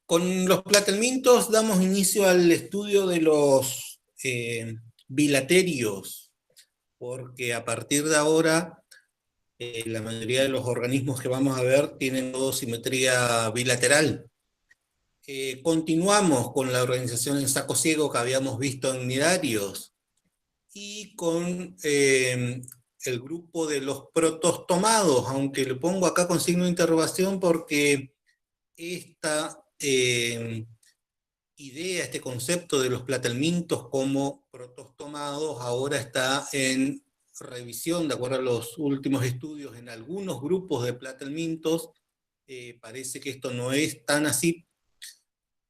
Con los platelmintos damos inicio al estudio de los bilaterios, porque a partir de ahora la mayoría de los organismos que vamos a ver tienen todo simetría bilateral. Continuamos con la organización en saco ciego que habíamos visto en nidarios y con el grupo de los protostomados, aunque lo pongo acá con signo de interrogación porque esta idea, este concepto de los platelmintos como protostomados ahora está en revisión, de acuerdo a los últimos estudios, en algunos grupos de platelmintos. Parece que esto no es tan así.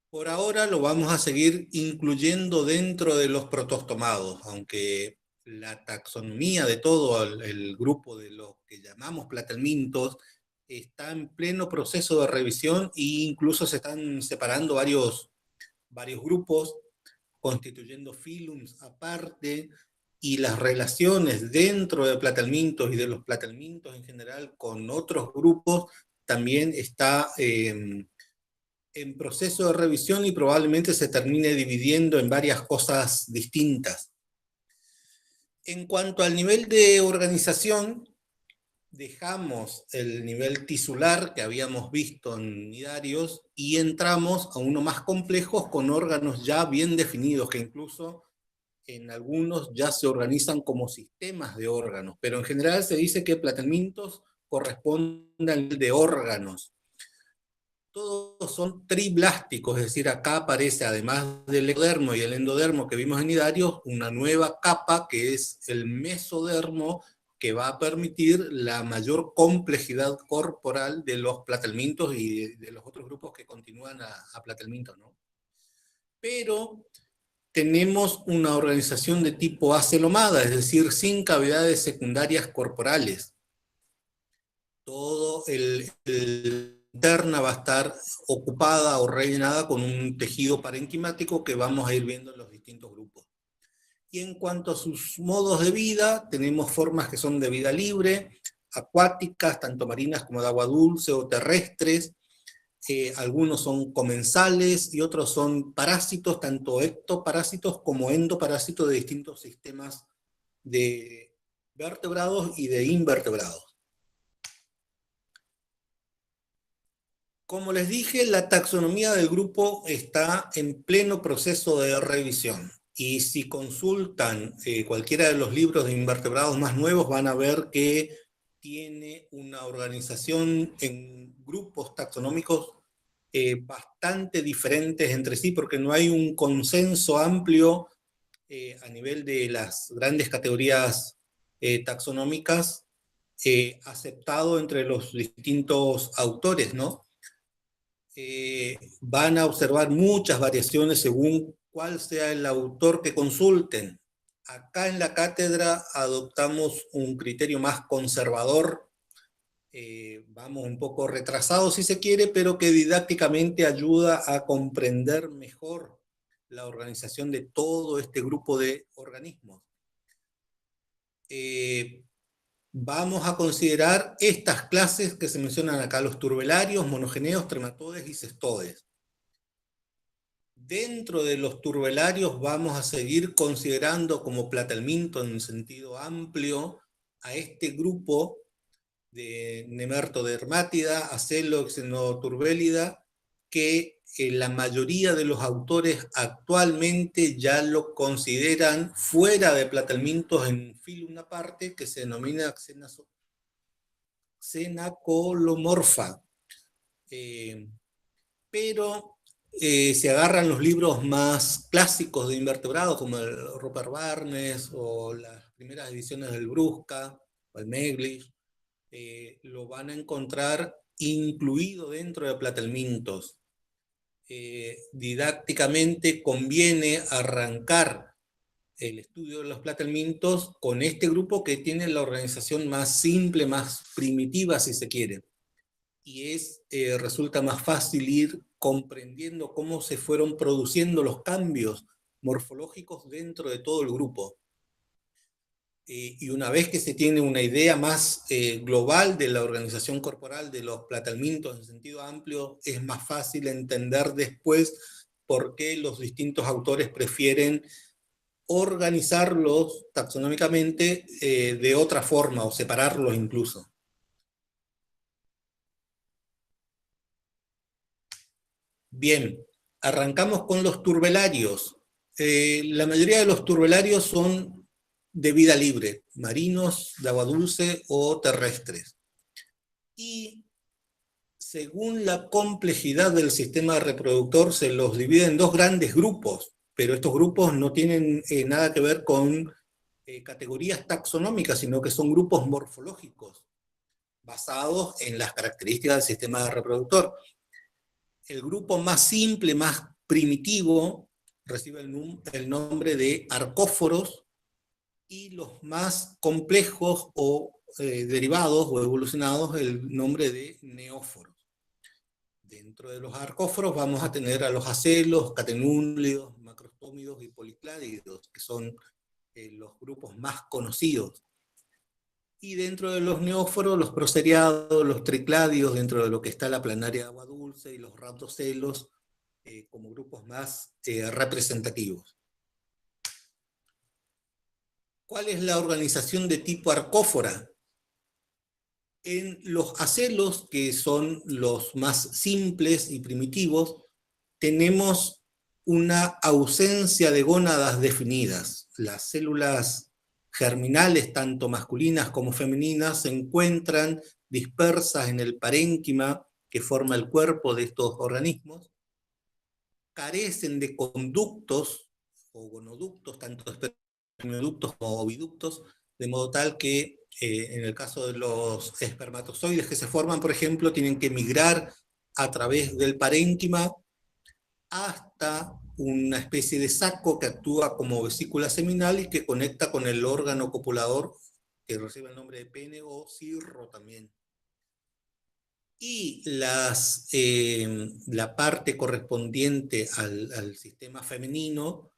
Por ahora lo vamos a seguir incluyendo dentro de los protostomados, aunque la taxonomía de todo el grupo de los que llamamos platelmintos está en pleno proceso de revisión e incluso se están separando varios grupos, constituyendo filums aparte, y las relaciones dentro de platelmintos y de los platelmintos en general con otros grupos también está en proceso de revisión y probablemente se termine dividiendo en varias cosas distintas. En cuanto al nivel de organización, dejamos el nivel tisular que habíamos visto en nidarios y entramos a uno más complejos con órganos ya bien definidos, que incluso en algunos ya se organizan como sistemas de órganos, pero en general se dice que platelmintos corresponden al nivel de órganos. Todos son triblásticos, es decir, acá aparece, además del ectodermo y el endodermo que vimos en nidarios, una nueva capa que es el mesodermo, que va a permitir la mayor complejidad corporal de los platelmintos y de los otros grupos que continúan a platelmintos, ¿no? Pero tenemos una organización de tipo acelomada, es decir, sin cavidades secundarias corporales. Todo el interna va a estar ocupada o rellenada con un tejido parenquimático que vamos a ir viendo en los distintos grupos. Y en cuanto a sus modos de vida, tenemos formas que son de vida libre, acuáticas, tanto marinas como de agua dulce o terrestres. Algunos son comensales y otros son parásitos, tanto ectoparásitos como endoparásitos de distintos sistemas de vertebrados y de invertebrados. Como les dije, la taxonomía del grupo está en pleno proceso de revisión. Y si consultan cualquiera de los libros de invertebrados más nuevos, van a ver que tiene una organización en grupos taxonómicos bastante diferentes entre sí, porque no hay un consenso amplio a nivel de las grandes categorías taxonómicas aceptado entre los distintos autores, ¿no? Van a observar muchas variaciones según cuál sea el autor que consulten. Acá en la cátedra adoptamos un criterio más conservador, vamos un poco retrasados si se quiere, pero que didácticamente ayuda a comprender mejor la organización de todo este grupo de organismos. Vamos a considerar estas clases que se mencionan acá, los turbelarios, monogeneos, trematodes y cestodes. Dentro de los turbelarios vamos a seguir considerando como platelminto en sentido amplio a este grupo de Nemertodermátida, Acelo, Xenoturbelida, que la mayoría de los autores actualmente ya lo consideran fuera de platelmintos en filum aparte, que se denomina Xenacolomorpha. Pero se agarran los libros más clásicos de invertebrados, como el Rupert Barnes o las primeras ediciones del Brusca o el Meglish, lo van a encontrar incluido dentro de platelmintos. Didácticamente conviene arrancar el estudio de los platelmintos con este grupo que tiene la organización más simple, más primitiva si se quiere, y resulta más fácil ir comprendiendo cómo se fueron produciendo los cambios morfológicos dentro de todo el grupo. Y una vez que se tiene una idea más global de la organización corporal de los platalmintos en sentido amplio, es más fácil entender después por qué los distintos autores prefieren organizarlos taxonómicamente de otra forma o separarlos incluso. Bien, arrancamos con los turbelarios. La mayoría de los turbelarios son de vida libre, marinos, de agua dulce o terrestres. Y según la complejidad del sistema reproductor se los divide en dos grandes grupos, pero estos grupos no tienen nada que ver con categorías taxonómicas, sino que son grupos morfológicos basados en las características del sistema reproductor. El grupo más simple, más primitivo, recibe el nombre de arcóforos, y los más complejos o derivados o evolucionados el nombre de neóforos. Dentro de los arcóforos vamos a tener a los acelos, catenúnlidos, macrostómidos y policládidos, que son los grupos más conocidos. Y dentro de los neóforos, los proseriados, los tricládidos, dentro de lo que está la planaria de agua dulce, y los rhabdocelos como grupos más representativos. ¿Cuál es la organización de tipo arcófora? En los acelos, que son los más simples y primitivos, tenemos una ausencia de gónadas definidas. Las células germinales, tanto masculinas como femeninas, se encuentran dispersas en el parénquima que forma el cuerpo de estos organismos, carecen de conductos o gonoductos, tanto espermioductos como oviductos, de modo tal que en el caso de los espermatozoides que se forman, por ejemplo, tienen que migrar a través del parénquima hasta una especie de saco que actúa como vesícula seminal y que conecta con el órgano copulador que recibe el nombre de pene o cirro también. Y la parte correspondiente al sistema femenino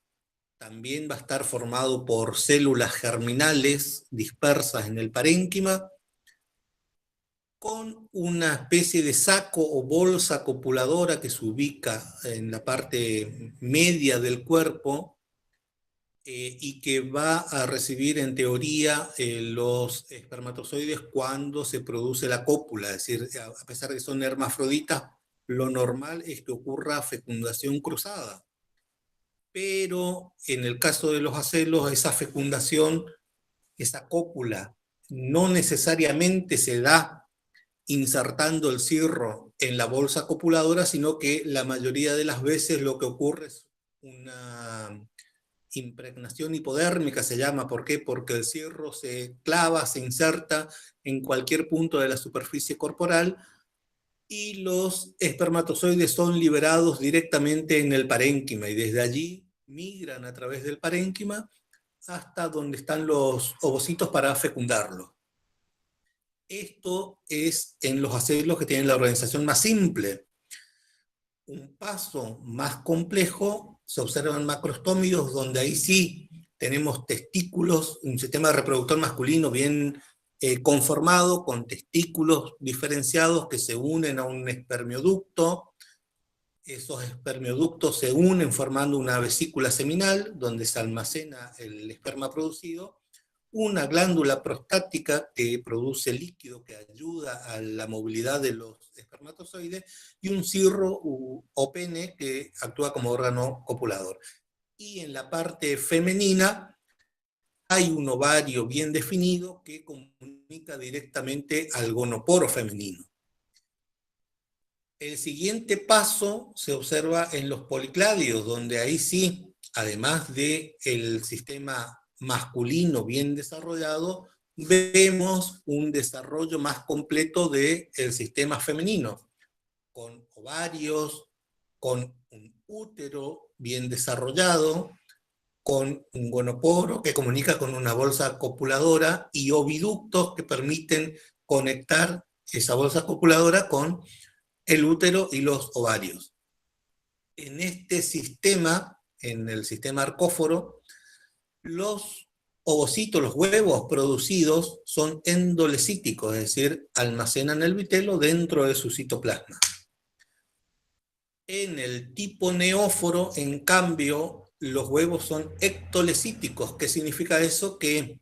también va a estar formado por células germinales dispersas en el parénquima, con una especie de saco o bolsa copuladora que se ubica en la parte media del cuerpo y que va a recibir en teoría los espermatozoides cuando se produce la cópula, es decir, a pesar de que son hermafroditas, lo normal es que ocurra fecundación cruzada. Pero en el caso de los acelos, esa fecundación, esa cópula, no necesariamente se da insertando el cirro en la bolsa copuladora, sino que la mayoría de las veces lo que ocurre es una impregnación hipodérmica, se llama. ¿Por qué? Porque el cirro se clava, se inserta en cualquier punto de la superficie corporal y los espermatozoides son liberados directamente en el parénquima y desde allí migran a través del parénquima hasta donde están los ovocitos para fecundarlo. Esto es en los acelos que tienen la organización más simple. Un paso más complejo se observan macrostómidos, donde ahí sí tenemos testículos, un sistema reproductor masculino bien conformado, con testículos diferenciados que se unen a un espermioducto. Esos espermioductos se unen formando una vesícula seminal, donde se almacena el esperma producido, una glándula prostática que produce líquido que ayuda a la movilidad de los espermatozoides, y un cirro o pene que actúa como órgano copulador. Y en la parte femenina hay un ovario bien definido que comunica directamente al gonoporo femenino. El siguiente paso se observa en los policládidos, donde ahí sí, además del sistema masculino bien desarrollado, vemos un desarrollo más completo del sistema femenino, con ovarios, con un útero bien desarrollado, con un gonoporo que comunica con una bolsa copuladora y oviductos que permiten conectar esa bolsa copuladora con el útero y los ovarios. En este sistema, en el sistema arcóforo, los ovocitos, los huevos producidos, son endolecíticos, es decir, almacenan el vitelo dentro de su citoplasma. En el tipo neóforo, en cambio, los huevos son ectolecíticos. ¿Qué significa eso? Que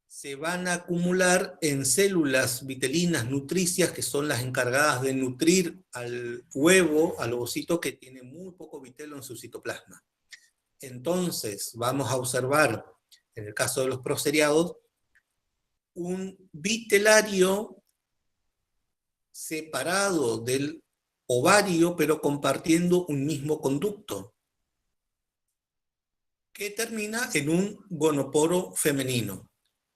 se van a acumular en células vitelinas nutricias, que son las encargadas de nutrir al huevo, al ovocito, que tiene muy poco vitelo en su citoplasma. Entonces, vamos a observar, en el caso de los proseriados, un vitelario separado del ovario, pero compartiendo un mismo conducto, que termina en un gonoporo femenino.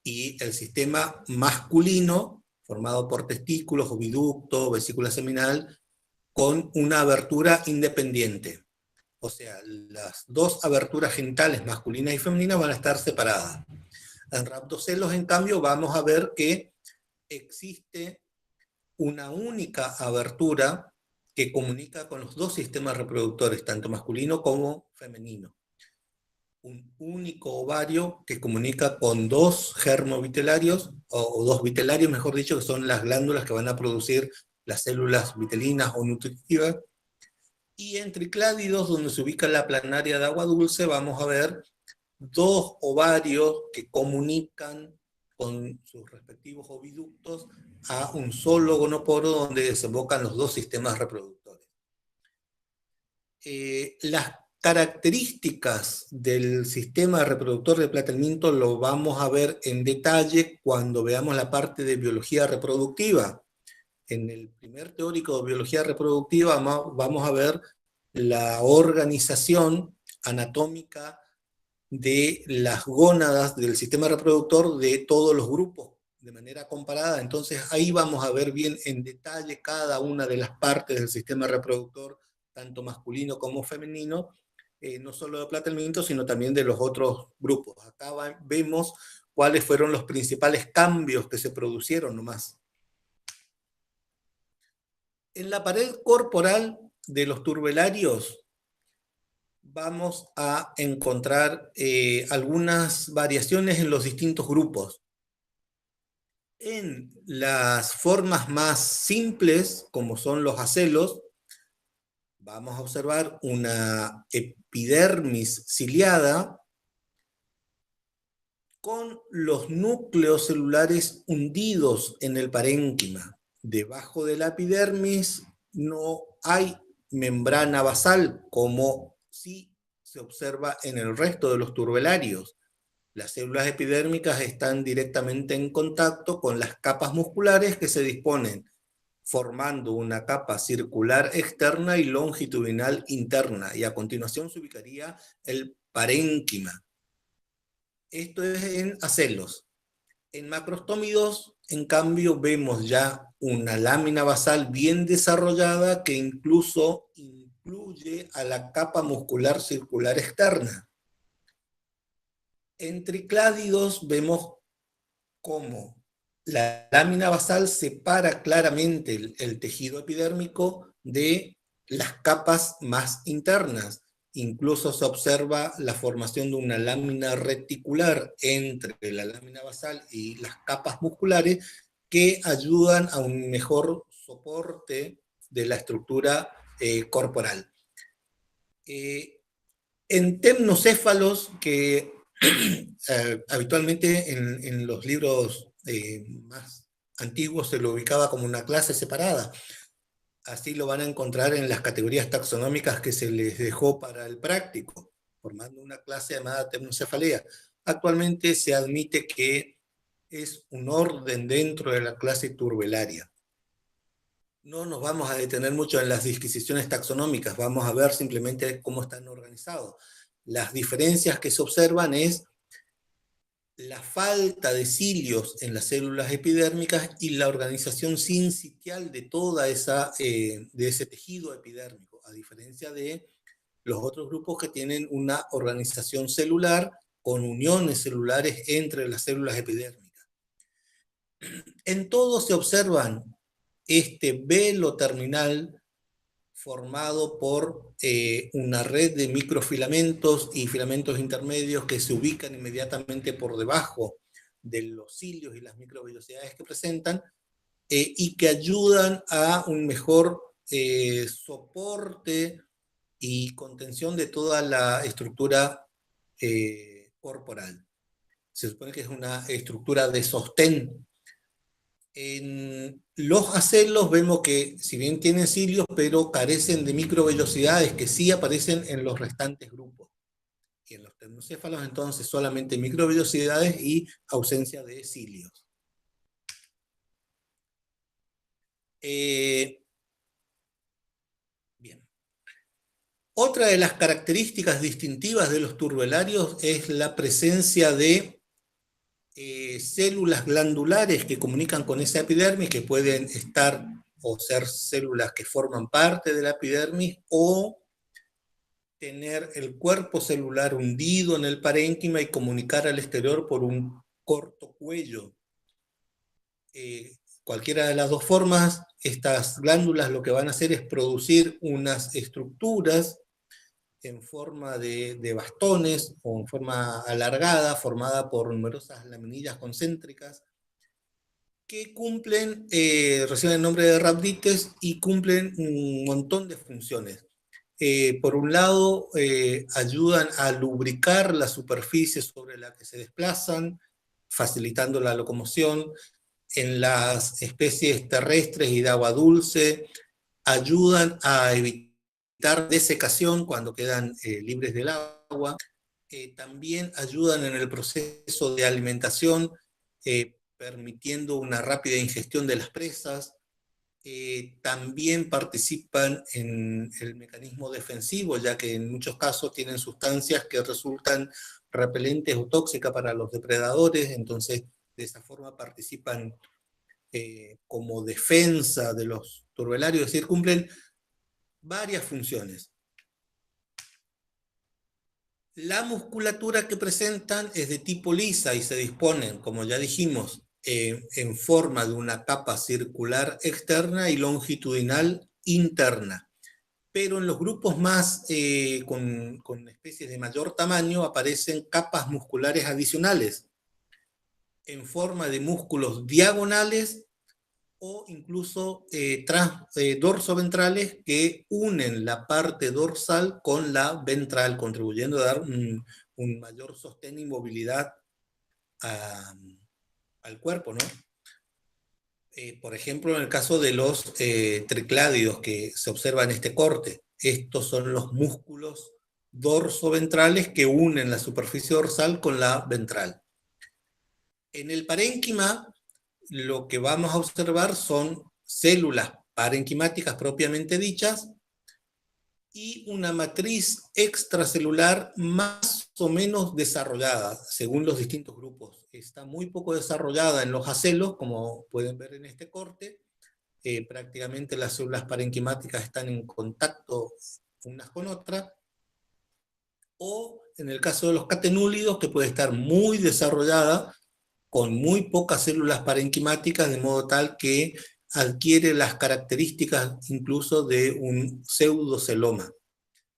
Y el sistema masculino, formado por testículos, oviducto, vesícula seminal, con una abertura independiente. O sea, las dos aberturas genitales masculinas y femeninas van a estar separadas. En rhabdocelos, en cambio, vamos a ver que existe una única abertura que comunica con los dos sistemas reproductores, tanto masculino como femenino. Un único ovario que comunica con dos germovitelarios, o dos vitelarios, mejor dicho, que son las glándulas que van a producir las células vitelinas o nutritivas. Y en tricládidos, donde se ubica la planaria de agua dulce, vamos a ver dos ovarios que comunican con sus respectivos oviductos a un solo gonoporo donde desembocan los dos sistemas reproductores. Las características del sistema reproductor de Platelminto lo vamos a ver en detalle cuando veamos la parte de biología reproductiva. En el primer teórico de biología reproductiva vamos a ver la organización anatómica de las gónadas del sistema reproductor de todos los grupos de manera comparada. Entonces ahí vamos a ver bien en detalle cada una de las partes del sistema reproductor, tanto masculino como femenino, no solo de Platelminto, sino también de los otros grupos. Acá vemos cuáles fueron los principales cambios que se producieron nomás. En la pared corporal de los turbelarios vamos a encontrar algunas variaciones en los distintos grupos. En las formas más simples, como son los acelos, vamos a observar una epidermis ciliada con los núcleos celulares hundidos en el parénquima. Debajo de la epidermis no hay membrana basal, como sí se observa en el resto de los turbelarios. Las células epidérmicas están directamente en contacto con las capas musculares que se disponen, formando una capa circular externa y longitudinal interna, y a continuación se ubicaría el parénquima. Esto es en acelos. En macrostómidos, en cambio, vemos ya una lámina basal bien desarrollada que incluso incluye a la capa muscular circular externa. En tricládidos vemos cómo la lámina basal separa claramente el tejido epidérmico de las capas más internas. Incluso se observa la formación de una lámina reticular entre la lámina basal y las capas musculares que ayudan a un mejor soporte de la estructura corporal. En temnocéfalos, que habitualmente en los libros más antiguos se lo ubicaba como una clase separada. Así lo van a encontrar en las categorías taxonómicas que se les dejó para el práctico, formando una clase llamada temnocefalea. Actualmente se admite que es un orden dentro de la clase turbelaria. No nos vamos a detener mucho en las disquisiciones taxonómicas, vamos a ver simplemente cómo están organizados. Las diferencias que se observan es la falta de cilios en las células epidérmicas y la organización sincitial de toda de ese tejido epidérmico, a diferencia de los otros grupos que tienen una organización celular con uniones celulares entre las células epidérmicas. En todos se observan este velo terminal formado por una red de microfilamentos y filamentos intermedios que se ubican inmediatamente por debajo de los cilios y las microvellosidades que presentan, y que ayudan a un mejor soporte y contención de toda la estructura corporal. Se supone que es una estructura de sostén. En los acelos vemos que, si bien tienen cilios, pero carecen de microvellosidades que sí aparecen en los restantes grupos. Y en los ternocéfalos, entonces, solamente microvellosidades y ausencia de cilios. Bien. Otra de las características distintivas de los turbelarios es la presencia de células glandulares que comunican con esa epidermis, que pueden estar o ser células que forman parte de la epidermis, o tener el cuerpo celular hundido en el parénquima y comunicar al exterior por un corto cuello. Cualquiera de las dos formas, estas glándulas lo que van a hacer es producir unas estructuras en forma de bastones o en forma alargada, formada por numerosas laminillas concéntricas, que cumplen, reciben el nombre de rhabdites y cumplen un montón de funciones. Por un lado, ayudan a lubricar la superficie sobre la que se desplazan, facilitando la locomoción. En las especies terrestres y de agua dulce, ayudan a evitar desecación cuando quedan libres del agua. También ayudan en el proceso de alimentación, permitiendo una rápida ingestión de las presas. También participan en el mecanismo defensivo, ya que en muchos casos tienen sustancias que resultan repelentes o tóxicas para los depredadores, entonces de esa forma participan como defensa de los turbelarios, es decir, cumplen varias funciones. La musculatura que presentan es de tipo lisa y se disponen, como ya dijimos, en forma de una capa circular externa y longitudinal interna. Pero en los grupos más con especies de mayor tamaño aparecen capas musculares adicionales en forma de músculos diagonales o incluso dorsoventrales que unen la parte dorsal con la ventral, contribuyendo a dar un mayor sostén y movilidad al cuerpo, ¿no? Por ejemplo, en el caso de los tricládidos que se observa en este corte, estos son los músculos dorsoventrales que unen la superficie dorsal con la ventral. En el parénquima, lo que vamos a observar son células parenquimáticas propiamente dichas y una matriz extracelular más o menos desarrollada, según los distintos grupos. Está muy poco desarrollada en los acelos, como pueden ver en este corte. Prácticamente las células parenquimáticas están en contacto unas con otras. O en el caso de los catenúlidos, que puede estar muy desarrollada, con muy pocas células parenquimáticas, de modo tal que adquiere las características incluso de un pseudoceloma,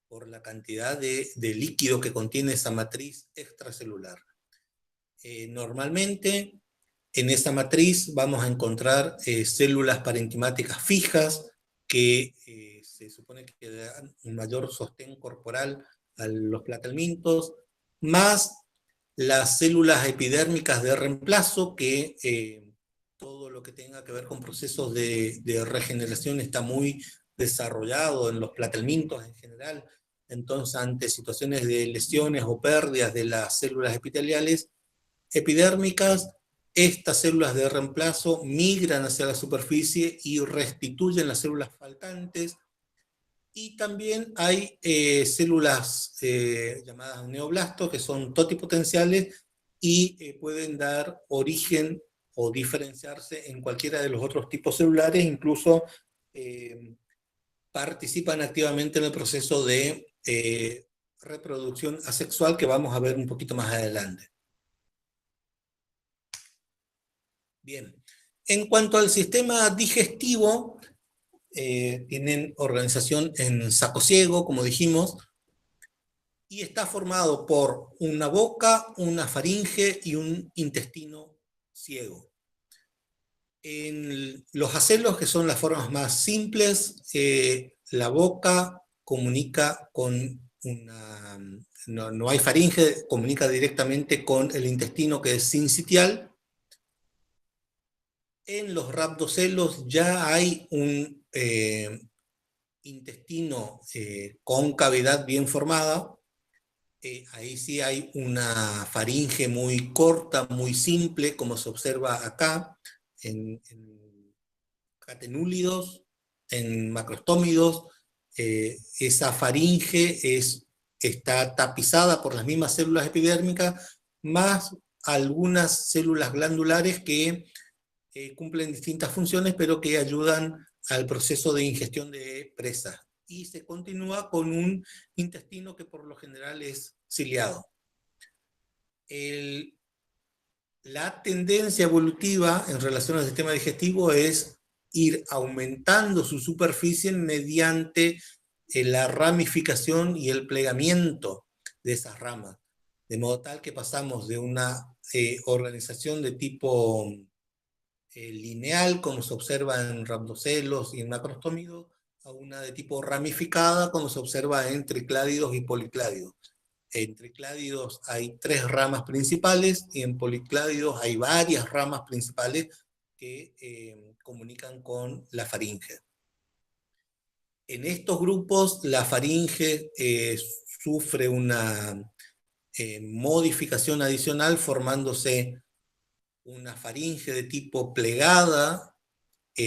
por la cantidad de líquido que contiene esa matriz extracelular. Normalmente, en esa matriz vamos a encontrar células parenquimáticas fijas, que se supone que dan un mayor sostén corporal a los platelmintos, más las células epidérmicas de reemplazo, que todo lo que tenga que ver con procesos de regeneración está muy desarrollado en los platelmintos en general. Entonces, ante situaciones de lesiones o pérdidas de las células epiteliales epidérmicas, estas células de reemplazo migran hacia la superficie y restituyen las células faltantes. Y también hay células llamadas neoblastos, que son totipotenciales y pueden dar origen o diferenciarse en cualquiera de los otros tipos celulares, incluso participan activamente en el proceso de reproducción asexual, que vamos a ver un poquito más adelante. Bien, en cuanto al sistema digestivo, tienen organización en saco ciego, como dijimos, y está formado por una boca, una faringe y un intestino ciego. En los acelos, que son las formas más simples, la boca comunica con una... No hay faringe, comunica directamente con el intestino, que es sincitial. En los rhabdocelos ya hay un intestino con cavidad bien formada. Ahí sí hay una faringe muy corta, muy simple, como se observa acá, en catenúlidos, en macrostómidos. Esa faringe está tapizada por las mismas células epidérmicas, más algunas células glandulares que cumplen distintas funciones, pero que ayudan al proceso de ingestión de presas. Y se continúa con un intestino que por lo general es ciliado. La tendencia evolutiva en relación al sistema digestivo es ir aumentando su superficie mediante la ramificación y el plegamiento de esas ramas, de modo tal que pasamos de una organización de tipo lineal, como se observa en rhabdocelos y en macrostómidos, a una de tipo ramificada, como se observa en tricládidos y policládidos. En tricládidos hay 3 ramas principales y en policládidos hay varias ramas principales que comunican con la faringe. En estos grupos la faringe sufre una modificación adicional, formándose una faringe de tipo plegada,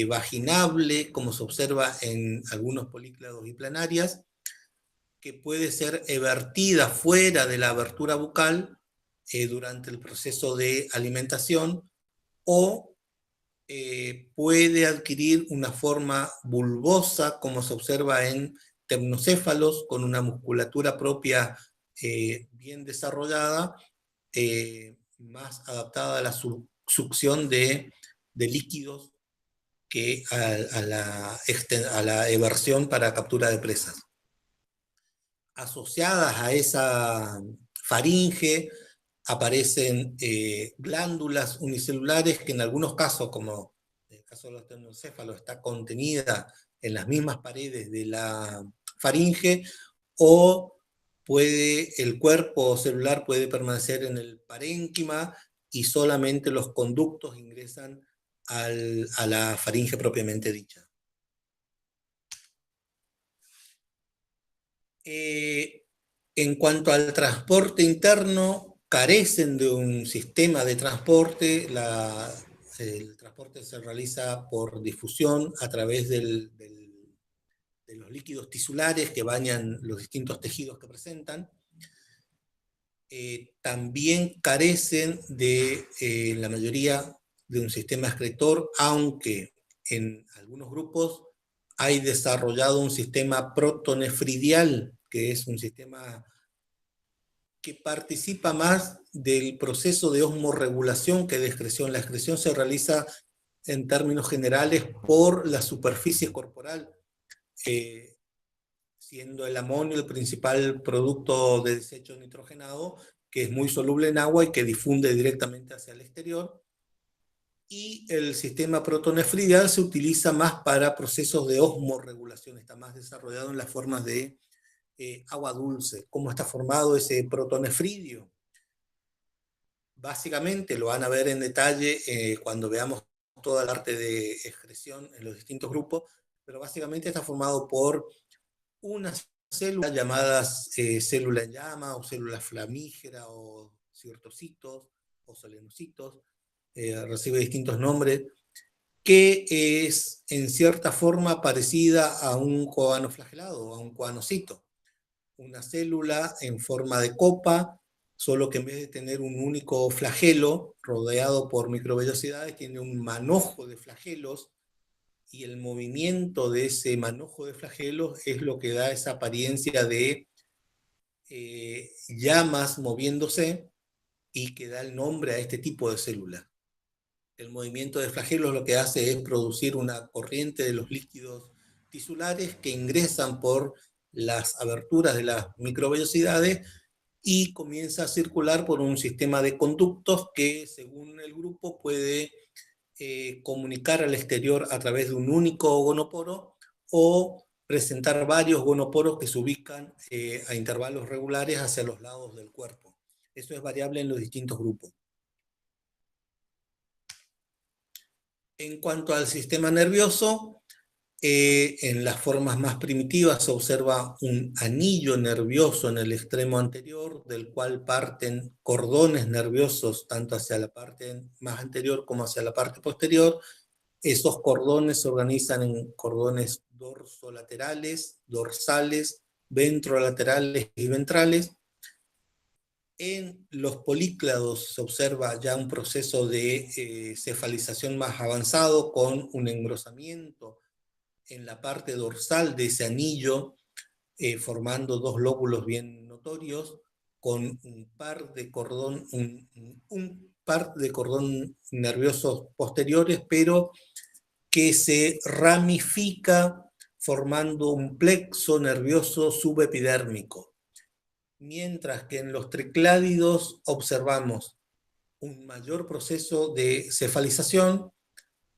vaginable, como se observa en algunos políclados y planarias, que puede ser evertida fuera de la abertura bucal durante el proceso de alimentación, o puede adquirir una forma bulbosa, como se observa en temnocéfalos, con una musculatura propia bien desarrollada, más adaptada a la succión de líquidos que a la eversión para captura de presas. Asociadas a esa faringe aparecen glándulas unicelulares que en algunos casos, como en el caso de los temnocéfalos, está contenida en las mismas paredes de la faringe, o el cuerpo celular puede permanecer en el parénquima y solamente los conductos ingresan a la faringe propiamente dicha. En cuanto al transporte interno, carecen de un sistema de transporte. El transporte se realiza por difusión a través de los líquidos tisulares que bañan los distintos tejidos que presentan. También carecen la mayoría de un sistema excretor, aunque en algunos grupos hay desarrollado un sistema protonefridial, que es un sistema que participa más del proceso de osmorregulación que de excreción. La excreción se realiza en términos generales por la superficie corporal, siendo el amonio el principal producto de desecho nitrogenado, que es muy soluble en agua y que difunde directamente hacia el exterior. Y el sistema protonefridial se utiliza más para procesos de osmorregulación, está más desarrollado en las formas de agua dulce. ¿Cómo está formado ese protonefridio? Básicamente lo van a ver en detalle cuando veamos toda la arte de excreción en los distintos grupos, pero básicamente está formado por unas células llamadas célula en llama o célula flamígera o cirtocitos o solenocitos, recibe distintos nombres, que es en cierta forma parecida a un coanoflagelado o a un coanocito. Una célula en forma de copa, solo que en vez de tener un único flagelo rodeado por microvellosidades, tiene un manojo de flagelos, y el movimiento de ese manojo de flagelos es lo que da esa apariencia de llamas moviéndose y que da el nombre a este tipo de célula. El movimiento de flagelos lo que hace es producir una corriente de los líquidos tisulares que ingresan por las aberturas de las microvellosidades y comienza a circular por un sistema de conductos que, según el grupo, puede comunicar al exterior a través de un único gonoporo o presentar varios gonoporos que se ubican a intervalos regulares hacia los lados del cuerpo. Eso es variable en los distintos grupos. En cuanto al sistema nervioso, en las formas más primitivas se observa un anillo nervioso en el extremo anterior, del cual parten cordones nerviosos tanto hacia la parte más anterior como hacia la parte posterior. Esos cordones se organizan en cordones dorsolaterales, dorsales, ventrolaterales y ventrales. En los políclados se observa ya un proceso de cefalización más avanzado con un engrosamiento en la parte dorsal de ese anillo, formando dos lóbulos bien notorios, con un par de cordón nerviosos posteriores, pero que se ramifica formando un plexo nervioso subepidérmico. Mientras que en los tricládidos observamos un mayor proceso de cefalización.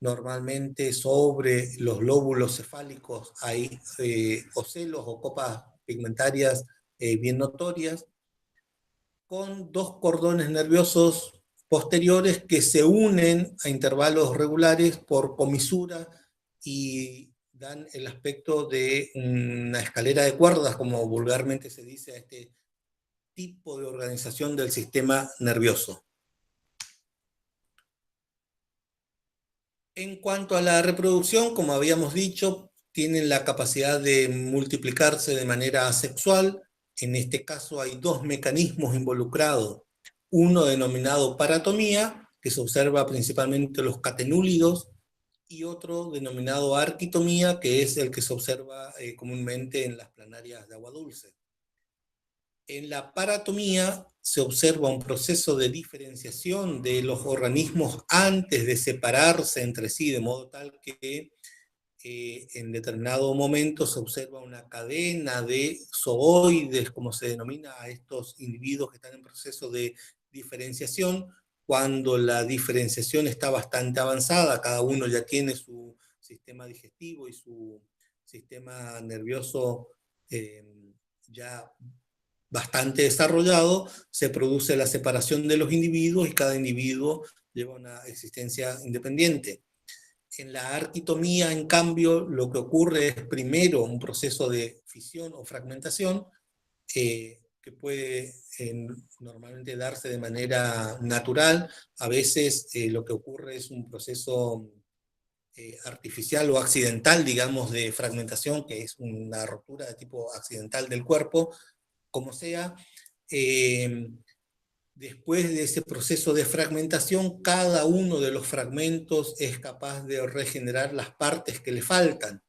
Normalmente sobre los lóbulos cefálicos hay ocelos o copas pigmentarias bien notorias, con dos cordones nerviosos posteriores que se unen a intervalos regulares por comisura y dan el aspecto de una escalera de cuerdas, como vulgarmente se dice a este tipo de organización del sistema nervioso. En cuanto a la reproducción, como habíamos dicho, tienen la capacidad de multiplicarse de manera asexual. En este caso hay dos mecanismos involucrados. Uno denominado paratomía, que se observa principalmente en los catenúlidos, y otro denominado arquitomía, que es el que se observa comúnmente en las planarias de agua dulce. En la paratomía se observa un proceso de diferenciación de los organismos antes de separarse entre sí, de modo tal que en determinado momento se observa una cadena de zooides, como se denomina a estos individuos que están en proceso de diferenciación. Cuando la diferenciación está bastante avanzada, cada uno ya tiene su sistema digestivo y su sistema nervioso ya bastante desarrollado, se produce la separación de los individuos y cada individuo lleva una existencia independiente. En la arquitomía, en cambio, lo que ocurre es primero un proceso de fisión o fragmentación que puede normalmente darse de manera natural. A veces lo que ocurre es un proceso artificial o accidental, digamos, de fragmentación, que es una ruptura de tipo accidental del cuerpo, como sea. Después de ese proceso de fragmentación, cada uno de los fragmentos es capaz de regenerar las partes que le faltan.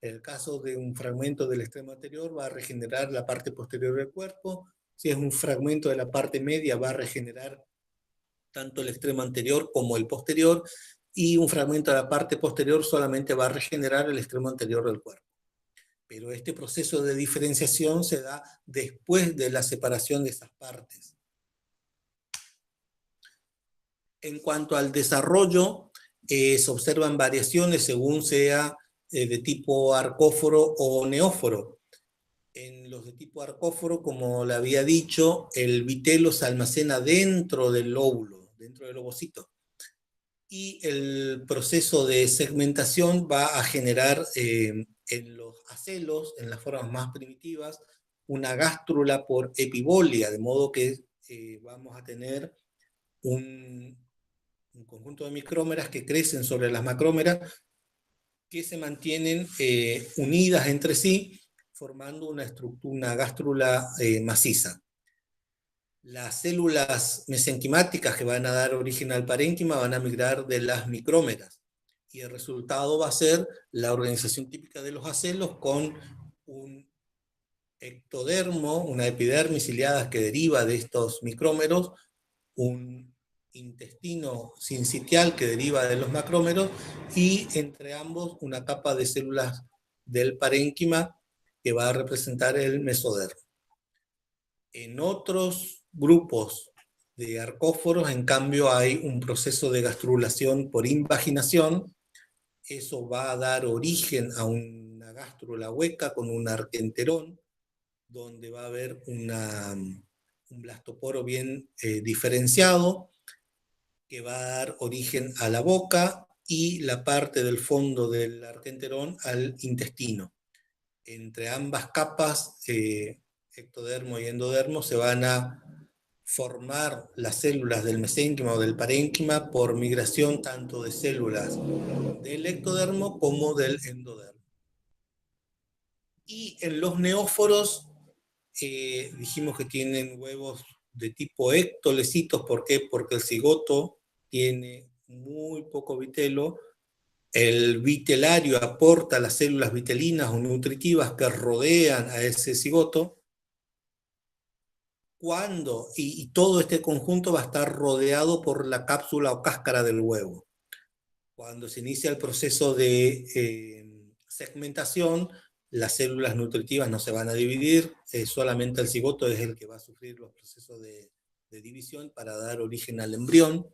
En el caso de un fragmento del extremo anterior, va a regenerar la parte posterior del cuerpo. Si es un fragmento de la parte media, va a regenerar tanto el extremo anterior como el posterior, y un fragmento de la parte posterior solamente va a regenerar el extremo anterior del cuerpo. Pero este proceso de diferenciación se da después de la separación de esas partes. En cuanto al desarrollo, se observan variaciones según sea de tipo arcóforo o neóforo. En los de tipo arcóforo, como le había dicho, el vitelo se almacena dentro del lóbulo, dentro del ovocito. Y el proceso de segmentación va a generar en los acelos, en las formas más primitivas, una gástrula por epibolia, de modo que vamos a tener un conjunto de micrómeras que crecen sobre las macrómeras que se mantienen unidas entre sí, formando una estructura, una gástrula maciza. Las células mesenquimáticas que van a dar origen al parénquima van a migrar de las micrómeras, y el resultado va a ser la organización típica de los acelos con un ectodermo, una epidermis ciliada que deriva de estos micrómeros, un intestino sincitial que deriva de los macrómeros, y entre ambos una capa de células del parénquima que va a representar el mesodermo. En otros grupos de arcóforos, en cambio, hay un proceso de gastrulación por invaginación. Eso va a dar origen a una gástrula hueca con un arquenterón, donde va a haber un blastoporo bien diferenciado, que va a dar origen a la boca y la parte del fondo del arquenterón al intestino. Entre ambas capas, ectodermo y endodermo, se van a formar las células del mesénquima o del parénquima por migración tanto de células del ectodermo como del endodermo. Y en los neóforos, dijimos que tienen huevos de tipo ectolecitos. ¿Por qué? Porque el cigoto tiene muy poco vitelo. El vitelario aporta las células vitelinas o nutritivas que rodean a ese cigoto. Y todo este conjunto va a estar rodeado por la cápsula o cáscara del huevo. Cuando se inicia el proceso de segmentación, las células nutritivas no se van a dividir, solamente el cigoto es el que va a sufrir los procesos de división para dar origen al embrión.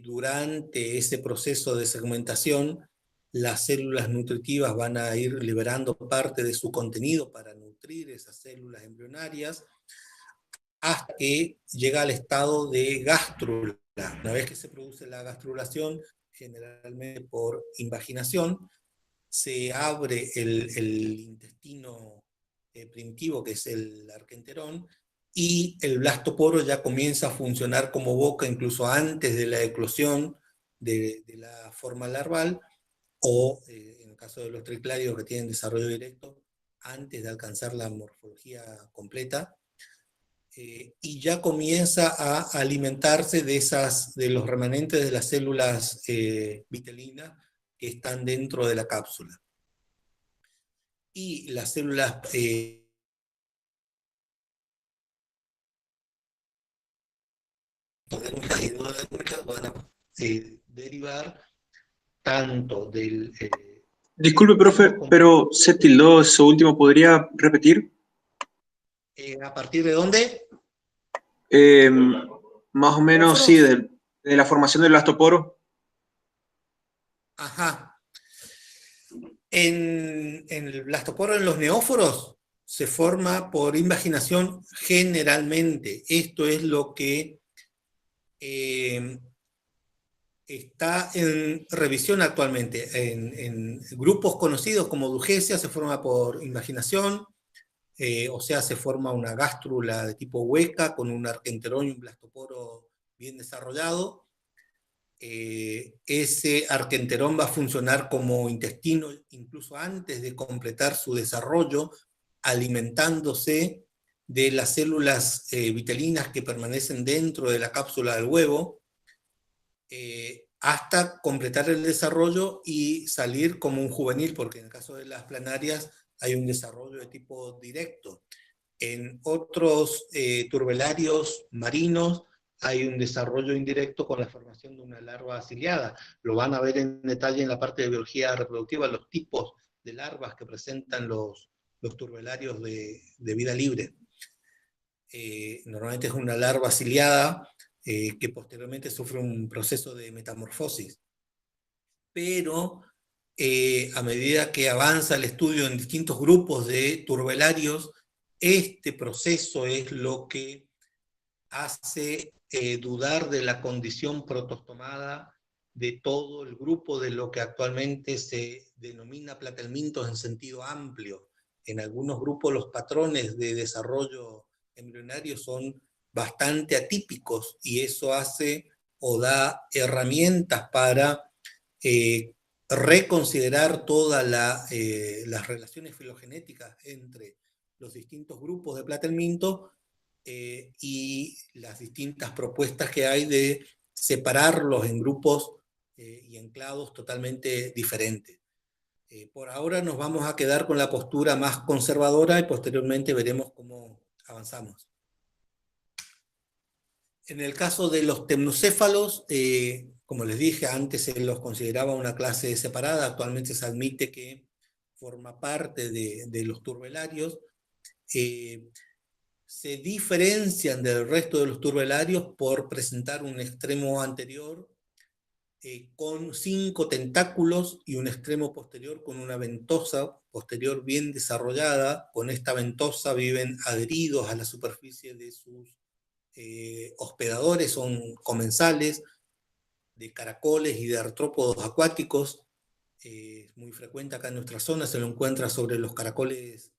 Durante ese proceso de segmentación, las células nutritivas van a ir liberando parte de su contenido para nutrir esas células embrionarias, hasta que llega al estado de gástrula. Una vez que se produce la gastrulación, generalmente por invaginación, se abre el intestino primitivo, que es el arquenterón, y el blastoporo ya comienza a funcionar como boca incluso antes de la eclosión de la forma larval, o en el caso de los triclarios que tienen desarrollo directo, antes de alcanzar la morfología completa. Y ya comienza a alimentarse de los remanentes de las células vitelinas que están dentro de la cápsula. Y las células van a derivar tanto del... Disculpe, profe, pero se tildó eso último, ¿podría repetir? ¿A partir de dónde? Más o menos, sí, de la formación del blastoporo. Ajá. En el blastoporo, en los neóforos, se forma por invaginación generalmente. Esto es lo que está en revisión actualmente. En grupos conocidos como Dugesia se forma por invaginación, o sea, se forma una gástrula de tipo hueca con un arquenterón y un blastoporo bien desarrollado. Ese arquenterón va a funcionar como intestino incluso antes de completar su desarrollo, alimentándose de las células vitelinas que permanecen dentro de la cápsula del huevo, hasta completar el desarrollo y salir como un juvenil, porque en el caso de las planarias hay un desarrollo de tipo directo. En otros turbelarios marinos hay un desarrollo indirecto con la formación de una larva ciliada. Lo van a ver en detalle en la parte de biología reproductiva, los tipos de larvas que presentan los turbelarios de vida libre. Normalmente es una larva ciliada que posteriormente sufre un proceso de metamorfosis. Pero a medida que avanza el estudio en distintos grupos de turbelarios, este proceso es lo que hace dudar de la condición protostomada de todo el grupo de lo que actualmente se denomina platelmintos en sentido amplio. En algunos grupos los patrones de desarrollo embrionario son bastante atípicos, y eso hace o da herramientas para reconsiderar todas las relaciones filogenéticas entre los distintos grupos de platelminto y las distintas propuestas que hay de separarlos en grupos y en clados totalmente diferentes. Por ahora nos vamos a quedar con la postura más conservadora y posteriormente veremos cómo avanzamos. En el caso de los temnocéfalos, como les dije, antes se los consideraba una clase separada, actualmente se admite que forma parte de los turbelarios, se diferencian del resto de los turbelarios por presentar un extremo anterior con 5 tentáculos y un extremo posterior con una ventosa posterior bien desarrollada. Con esta ventosa viven adheridos a la superficie de sus hospedadores, son comensales de caracoles y de artrópodos acuáticos. Muy frecuente acá en nuestra zona, se lo encuentra sobre los caracoles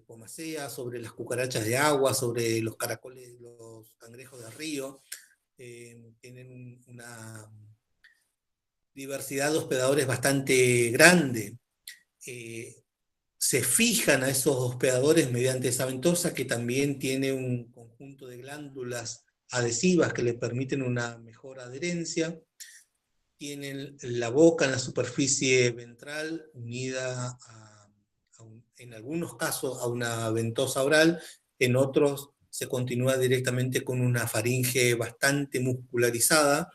pomacea, sobre las cucarachas de agua, sobre los caracoles, los cangrejos de río. Tienen una diversidad de hospedadores bastante grande. Se fijan a esos hospedadores mediante esa ventosa, que también tiene un conjunto de glándulas adhesivas que le permiten una mejor adherencia. Tienen la boca en la superficie ventral unida en algunos casos a una ventosa oral, en otros se continúa directamente con una faringe bastante muscularizada,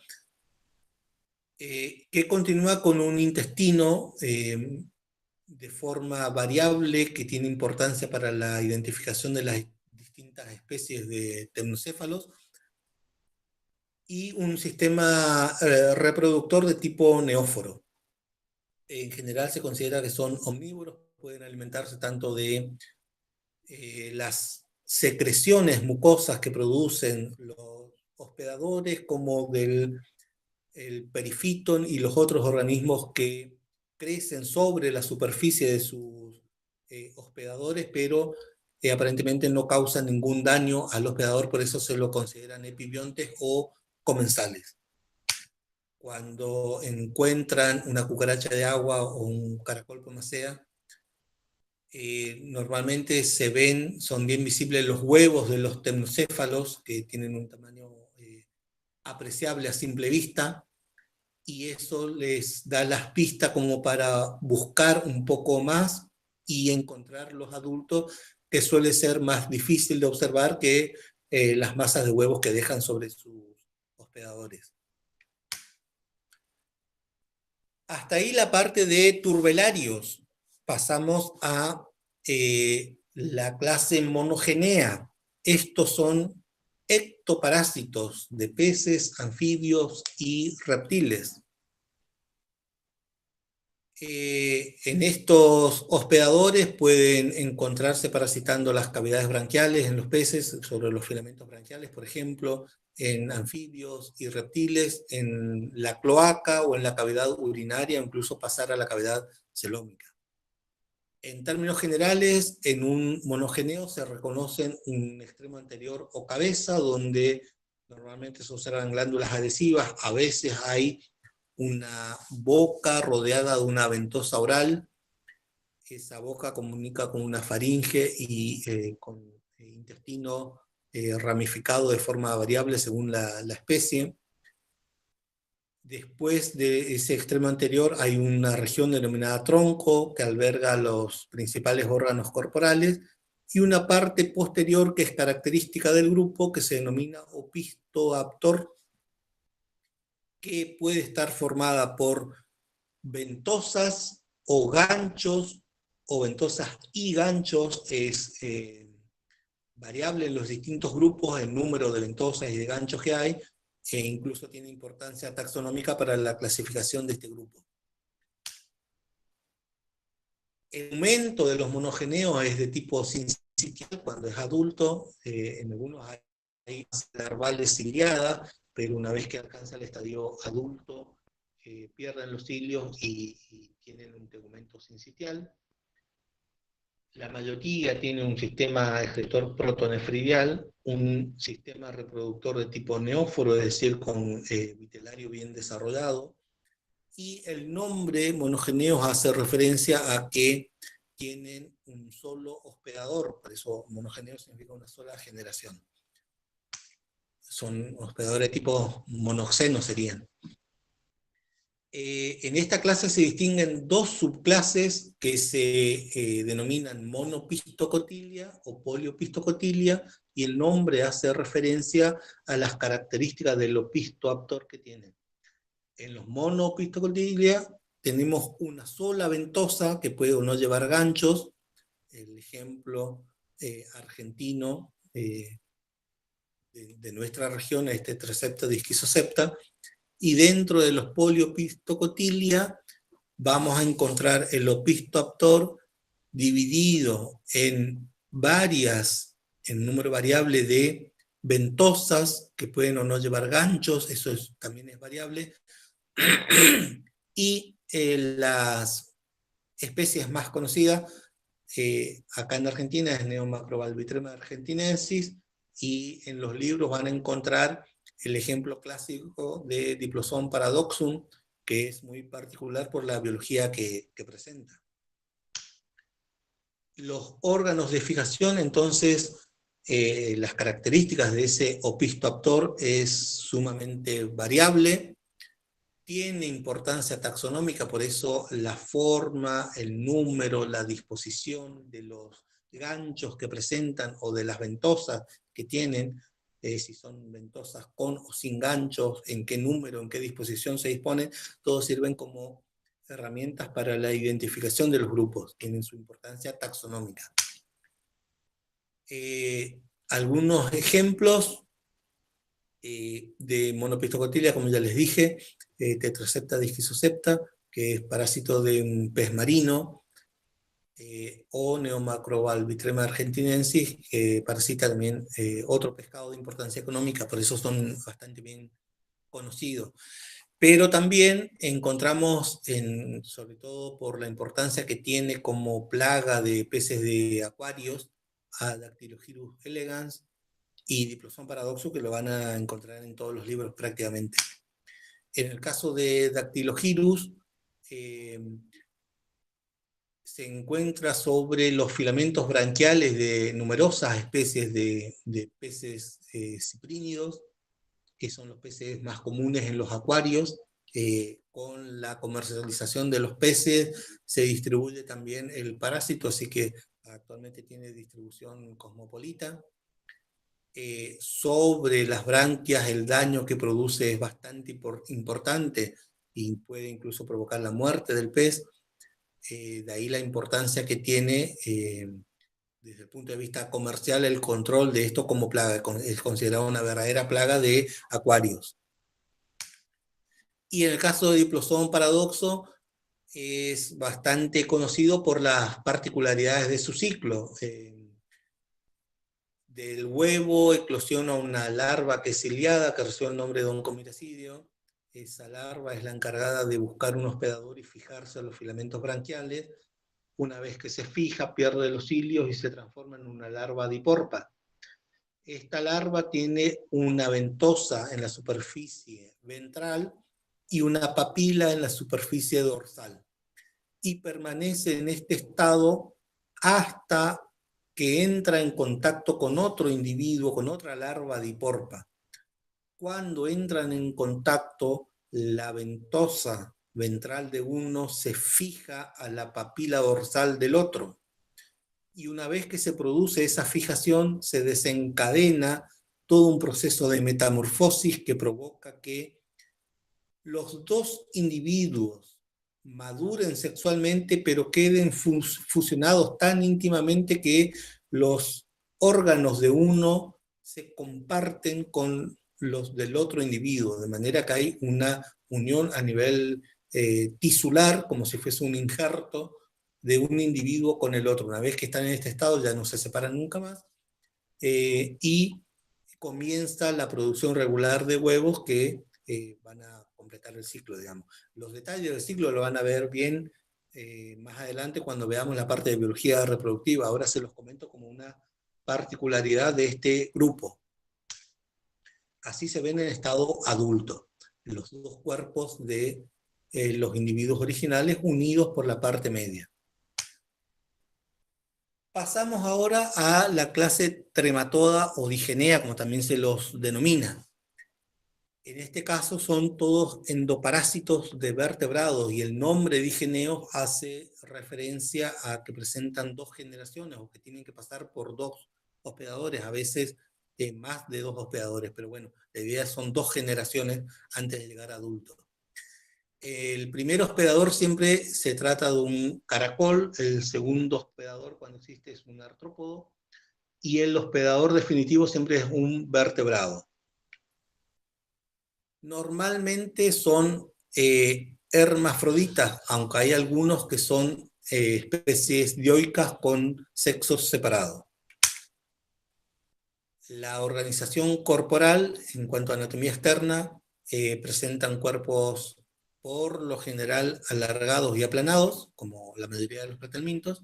que continúa con un intestino de forma variable, que tiene importancia para la identificación de las distintas especies de temnocéfalos, y un sistema reproductor de tipo neóforo. En general se considera que son omnívoros, pueden alimentarse tanto de las secreciones mucosas que producen los hospedadores, como del perifitón y los otros organismos que crecen sobre la superficie de sus hospedadores, pero aparentemente no causan ningún daño al hospedador, por eso se lo consideran epibiontes o comensales. Cuando encuentran una cucaracha de agua o un caracol pomacea, normalmente son bien visibles los huevos de los temnocéfalos, que tienen un tamaño apreciable a simple vista, y eso les da las pistas como para buscar un poco más y encontrar los adultos, que suele ser más difícil de observar que las masas de huevos que dejan sobre sus hospedadores. Hasta ahí la parte de turbelarios. Pasamos a la clase monogenea. Estos son ectoparásitos de peces, anfibios y reptiles. En estos hospedadores pueden encontrarse parasitando las cavidades branquiales en los peces, sobre los filamentos branquiales, por ejemplo, en anfibios y reptiles, en la cloaca o en la cavidad urinaria, incluso pasar a la cavidad celómica. En términos generales, en un monogeneo se reconocen un extremo anterior o cabeza, donde normalmente se observan glándulas adhesivas. A veces hay una boca rodeada de una ventosa oral. Esa boca comunica con una faringe y con intestino ramificado de forma variable según la especie. Después de ese extremo anterior hay una región denominada tronco, que alberga los principales órganos corporales, y una parte posterior que es característica del grupo, que se denomina opistoaptor, que puede estar formada por ventosas o ganchos, o ventosas y ganchos. Es variable en los distintos grupos el número de ventosas y de ganchos que hay, e incluso tiene importancia taxonómica para la clasificación de este grupo. El aumento de los monogeneos es de tipo sincitial cuando es adulto. En algunos hay larvales ciliadas, pero una vez que alcanza el estadio adulto, pierden los cilios y tienen un tegumento sincitial. La mayoría tiene un sistema excretor protonefridial, un sistema reproductor de tipo neóforo, es decir, con vitelario bien desarrollado, y el nombre monogeneos hace referencia a que tienen un solo hospedador, por eso monogeneos significa una sola generación. Son hospedadores de tipo monoxeno serían. En esta clase se distinguen dos subclases que se denominan monopistocotilia o poliopistocotilia, y el nombre hace referencia a las características del opistoaptor que tienen. En los monopistocotilia tenemos una sola ventosa que puede o no llevar ganchos, el ejemplo argentino de nuestra región, este Tetrasepta disquisosepta, y dentro de los Poliopistocotilia vamos a encontrar el opistoptor dividido en en número variable de ventosas que pueden o no llevar ganchos, eso también es variable, y las especies más conocidas acá en Argentina es Neomacrovalvitrema argentinensis, y en los libros van a encontrar el ejemplo clásico de Diplosoma paradoxum, que es muy particular por la biología que presenta. Los órganos de fijación, entonces, las características de ese opistoptor es sumamente variable, tiene importancia taxonómica, por eso la forma, el número, la disposición de los ganchos que presentan o de las ventosas que tienen, si son ventosas con o sin ganchos, en qué número, en qué disposición se disponen, todos sirven como herramientas para la identificación de los grupos, tienen su importancia taxonómica. Algunos ejemplos de Monopistocotilia, como ya les dije, Tetrasepta disquisosepta, que es parásito de un pez marino, o Neomacrovalvitrema argentinensis, que parasita también otro pescado de importancia económica, por eso son bastante bien conocidos. Pero también encontramos, sobre todo por la importancia que tiene como plaga de peces de acuarios, a Dactylogyrus elegans y Diplosoma paradoxum, que lo van a encontrar en todos los libros prácticamente. En el caso de Dactylogyrus, se encuentra sobre los filamentos branquiales de numerosas especies de peces ciprínidos, que son los peces más comunes en los acuarios. Con la comercialización de los peces se distribuye también el parásito, así que actualmente tiene distribución cosmopolita. Sobre las branquias el daño que produce es bastante importante y puede incluso provocar la muerte del pez. De ahí la importancia que tiene desde el punto de vista comercial el control de esto como plaga, es considerado una verdadera plaga de acuarios. Y en el caso de Diplosoma paradoxo es bastante conocido por las particularidades de su ciclo. Del huevo eclosiona una larva que es ciliada, que recibe el nombre de oncomiracidio. Esa larva es la encargada de buscar un hospedador y fijarse a los filamentos branquiales. Una vez que se fija, pierde los cilios y se transforma en una larva diporpa. Esta larva tiene una ventosa en la superficie ventral y una papila en la superficie dorsal. Y permanece en este estado hasta que entra en contacto con otro individuo, con otra larva diporpa. Cuando entran en contacto, la ventosa ventral de uno se fija a la papila dorsal del otro. Y una vez que se produce esa fijación, se desencadena todo un proceso de metamorfosis que provoca que los dos individuos maduren sexualmente, pero queden fusionados tan íntimamente que los órganos de uno se comparten con los del otro individuo, de manera que hay una unión a nivel tisular, como si fuese un injerto de un individuo con el otro. Una vez que están en este estado ya no se separan nunca más, y comienza la producción regular de huevos que van a completar el ciclo, digamos. Los detalles del ciclo lo van a ver bien más adelante cuando veamos la parte de biología reproductiva. Ahora se los comento como una particularidad de este grupo. Así se ven en estado adulto, los dos cuerpos de los individuos originales unidos por la parte media. Pasamos ahora a la clase Trematoda o Digenea, como también se los denomina. En este caso son todos endoparásitos de vertebrados, y el nombre Digeneos hace referencia a que presentan dos generaciones o que tienen que pasar por dos hospedadores, a veces más de dos hospedadores, pero bueno, la idea son dos generaciones antes de llegar a adultos. El primer hospedador siempre se trata de un caracol, el segundo hospedador cuando existe es un artrópodo, y el hospedador definitivo siempre es un vertebrado. Normalmente son hermafroditas, aunque hay algunos que son especies dioicas con sexos separados. La organización corporal, en cuanto a anatomía externa, presentan cuerpos por lo general alargados y aplanados, como la mayoría de los platelmintos,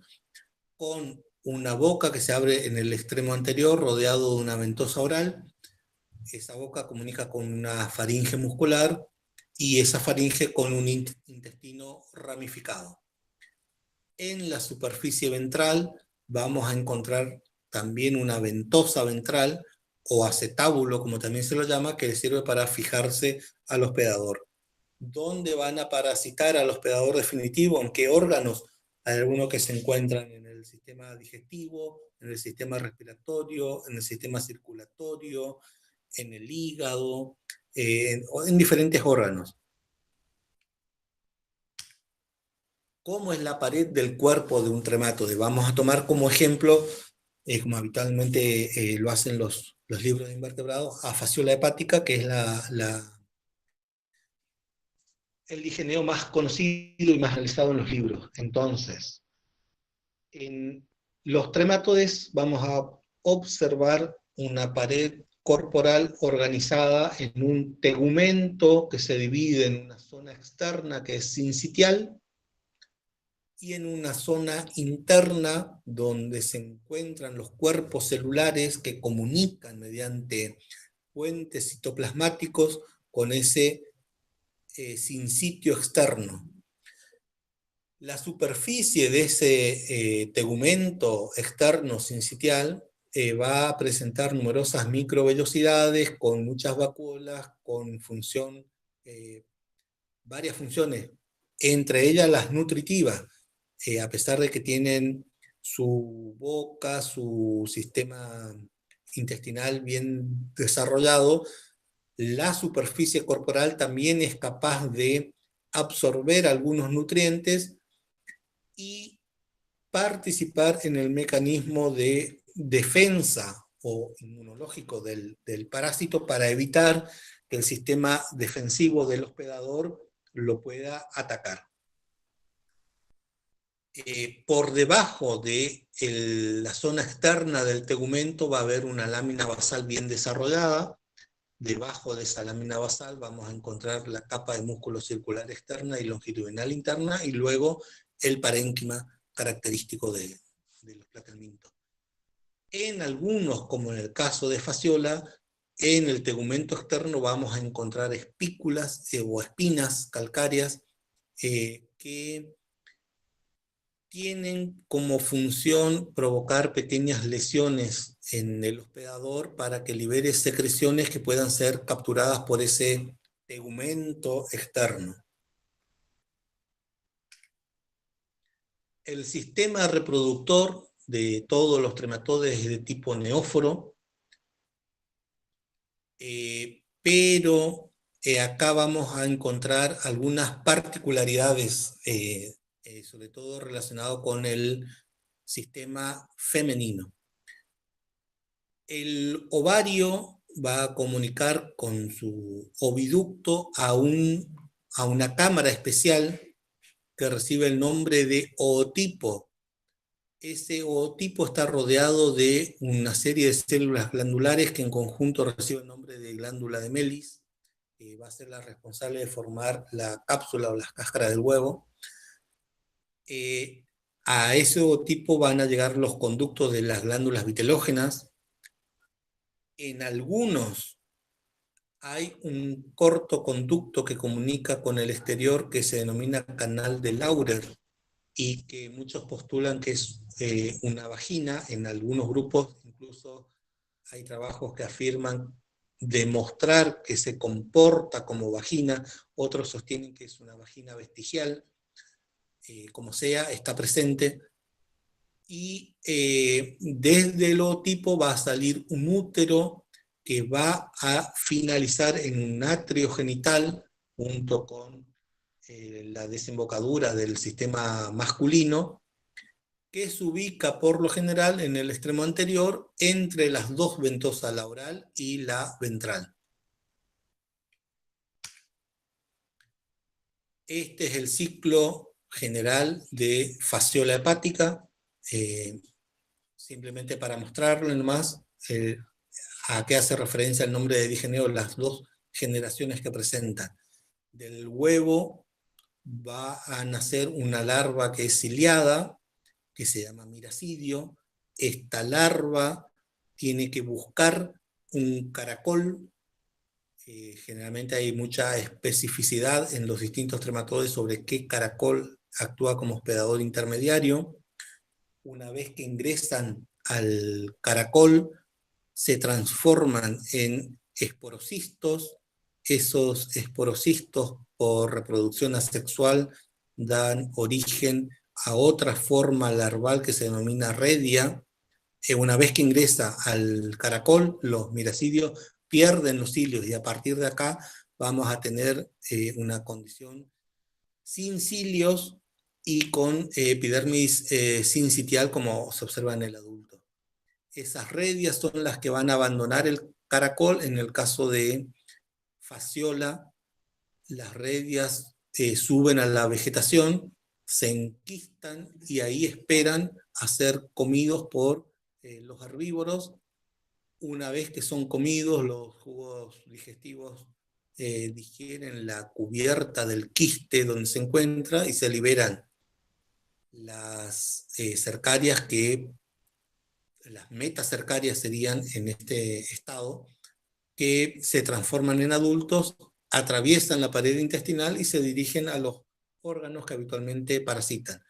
con una boca que se abre en el extremo anterior, rodeado de una ventosa oral. Esa boca comunica con una faringe muscular y esa faringe con un intestino ramificado. En la superficie ventral vamos a encontrar también una ventosa ventral o acetábulo, como también se lo llama, que sirve para fijarse al hospedador. ¿Dónde van a parasitar al hospedador definitivo? ¿En qué órganos? Hay algunos que se encuentran en el sistema digestivo, en el sistema respiratorio, en el sistema circulatorio, en el hígado, en diferentes órganos. ¿Cómo es la pared del cuerpo de un trematode? Vamos a tomar como ejemplo, como habitualmente lo hacen los libros de invertebrados, a fasciola hepática, que es el ligeneo más conocido y más analizado en los libros. Entonces, en los trematodes vamos a observar una pared corporal organizada en un tegumento que se divide en una zona externa que es sincitial y en una zona interna donde se encuentran los cuerpos celulares que comunican mediante puentes citoplasmáticos con ese sincitio externo. La superficie de ese tegumento externo sincitial va a presentar numerosas microvellosidades con muchas vacuolas, con varias funciones, entre ellas las nutritivas, a pesar de que tienen su boca, su sistema intestinal bien desarrollado, la superficie corporal también es capaz de absorber algunos nutrientes y participar en el mecanismo de defensa o inmunológico del parásito para evitar que el sistema defensivo del hospedador lo pueda atacar. Por debajo de la zona externa del tegumento va a haber una lámina basal bien desarrollada. Debajo de esa lámina basal vamos a encontrar la capa de músculo circular externa y longitudinal interna, y luego el parénquima característico de los platelmintos. En algunos, como en el caso de fasciola, en el tegumento externo vamos a encontrar espículas o espinas calcáreas que tienen como función provocar pequeñas lesiones en el hospedador para que libere secreciones que puedan ser capturadas por ese tegumento externo. El sistema reproductor de todos los trematodes es de tipo neóforo, pero acá vamos a encontrar algunas particularidades, sobre todo relacionado con el sistema femenino. El ovario va a comunicar con su oviducto a una cámara especial que recibe el nombre de ootipo. Ese ootipo está rodeado de una serie de células glandulares que en conjunto reciben el nombre de glándula de Melis, que va a ser la responsable de formar la cápsula o la cáscara del huevo. A ese ootipo van a llegar los conductos de las glándulas vitelógenas. En algunos hay un corto conducto que comunica con el exterior que se denomina canal de Laurer y que muchos postulan que es una vagina. En algunos grupos incluso hay trabajos que afirman demostrar que se comporta como vagina, otros sostienen que es una vagina vestigial, como sea, está presente. Y desde el ootipo va a salir un útero que va a finalizar en un atrio genital junto con la desembocadura del sistema masculino, que se ubica por lo general en el extremo anterior entre las dos ventosas, la oral y la ventral. Este es el ciclo general de fasciola hepática, simplemente para mostrarlo nomás, a qué hace referencia el nombre de digenero, las dos generaciones que presentan. Del huevo va a nacer una larva que es ciliada, que se llama miracidio. Esta larva tiene que buscar un caracol. Generalmente hay mucha especificidad en los distintos trematoides sobre qué caracol actúa como hospedador intermediario. Una vez que ingresan al caracol, se transforman en esporocistos. Esos esporocistos, por reproducción asexual, dan origen a otra forma larval que se denomina redia. Una vez que ingresa al caracol, los miracidios pierden los cilios, y a partir de acá vamos a tener una condición sin cilios y con epidermis sincitial, como se observa en el adulto. Esas redias son las que van a abandonar el caracol. En el caso de fasciola, las redias suben a la vegetación, se enquistan y ahí esperan a ser comidos por los herbívoros. Una vez que son comidos, los jugos digestivos digieren la cubierta del quiste donde se encuentra y se liberan las cercarias, que las metacercarias serían en este estado, que se transforman en adultos, atraviesan la pared intestinal y se dirigen a los órganos que habitualmente parasitan.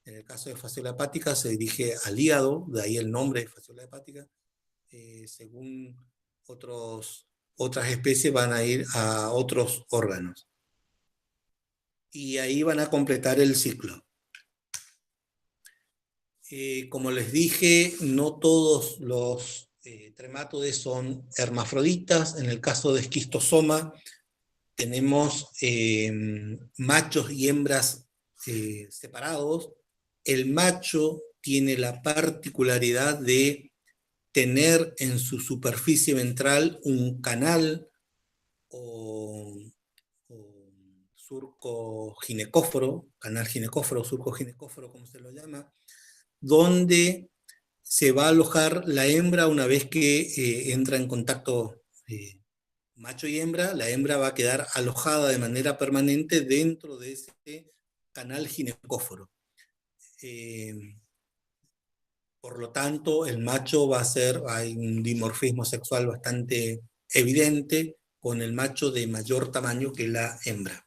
En el caso de fasciola hepática se dirige al hígado, de ahí el nombre de fasciola hepática. Según otras especies van a ir a otros órganos. Y ahí van a completar el ciclo. Como les dije, no todos los tremátodes son hermafroditas. En el caso de esquistosoma tenemos machos y hembras separados. El macho tiene la particularidad de tener en su superficie ventral un canal o surco ginecóforo, canal ginecóforo, surco ginecóforo, como se lo llama, donde se va a alojar la hembra una vez que entra en contacto macho y hembra. La hembra va a quedar alojada de manera permanente dentro de ese canal ginecóforo. Por lo tanto, el macho hay un dimorfismo sexual bastante evidente, con el macho de mayor tamaño que la hembra.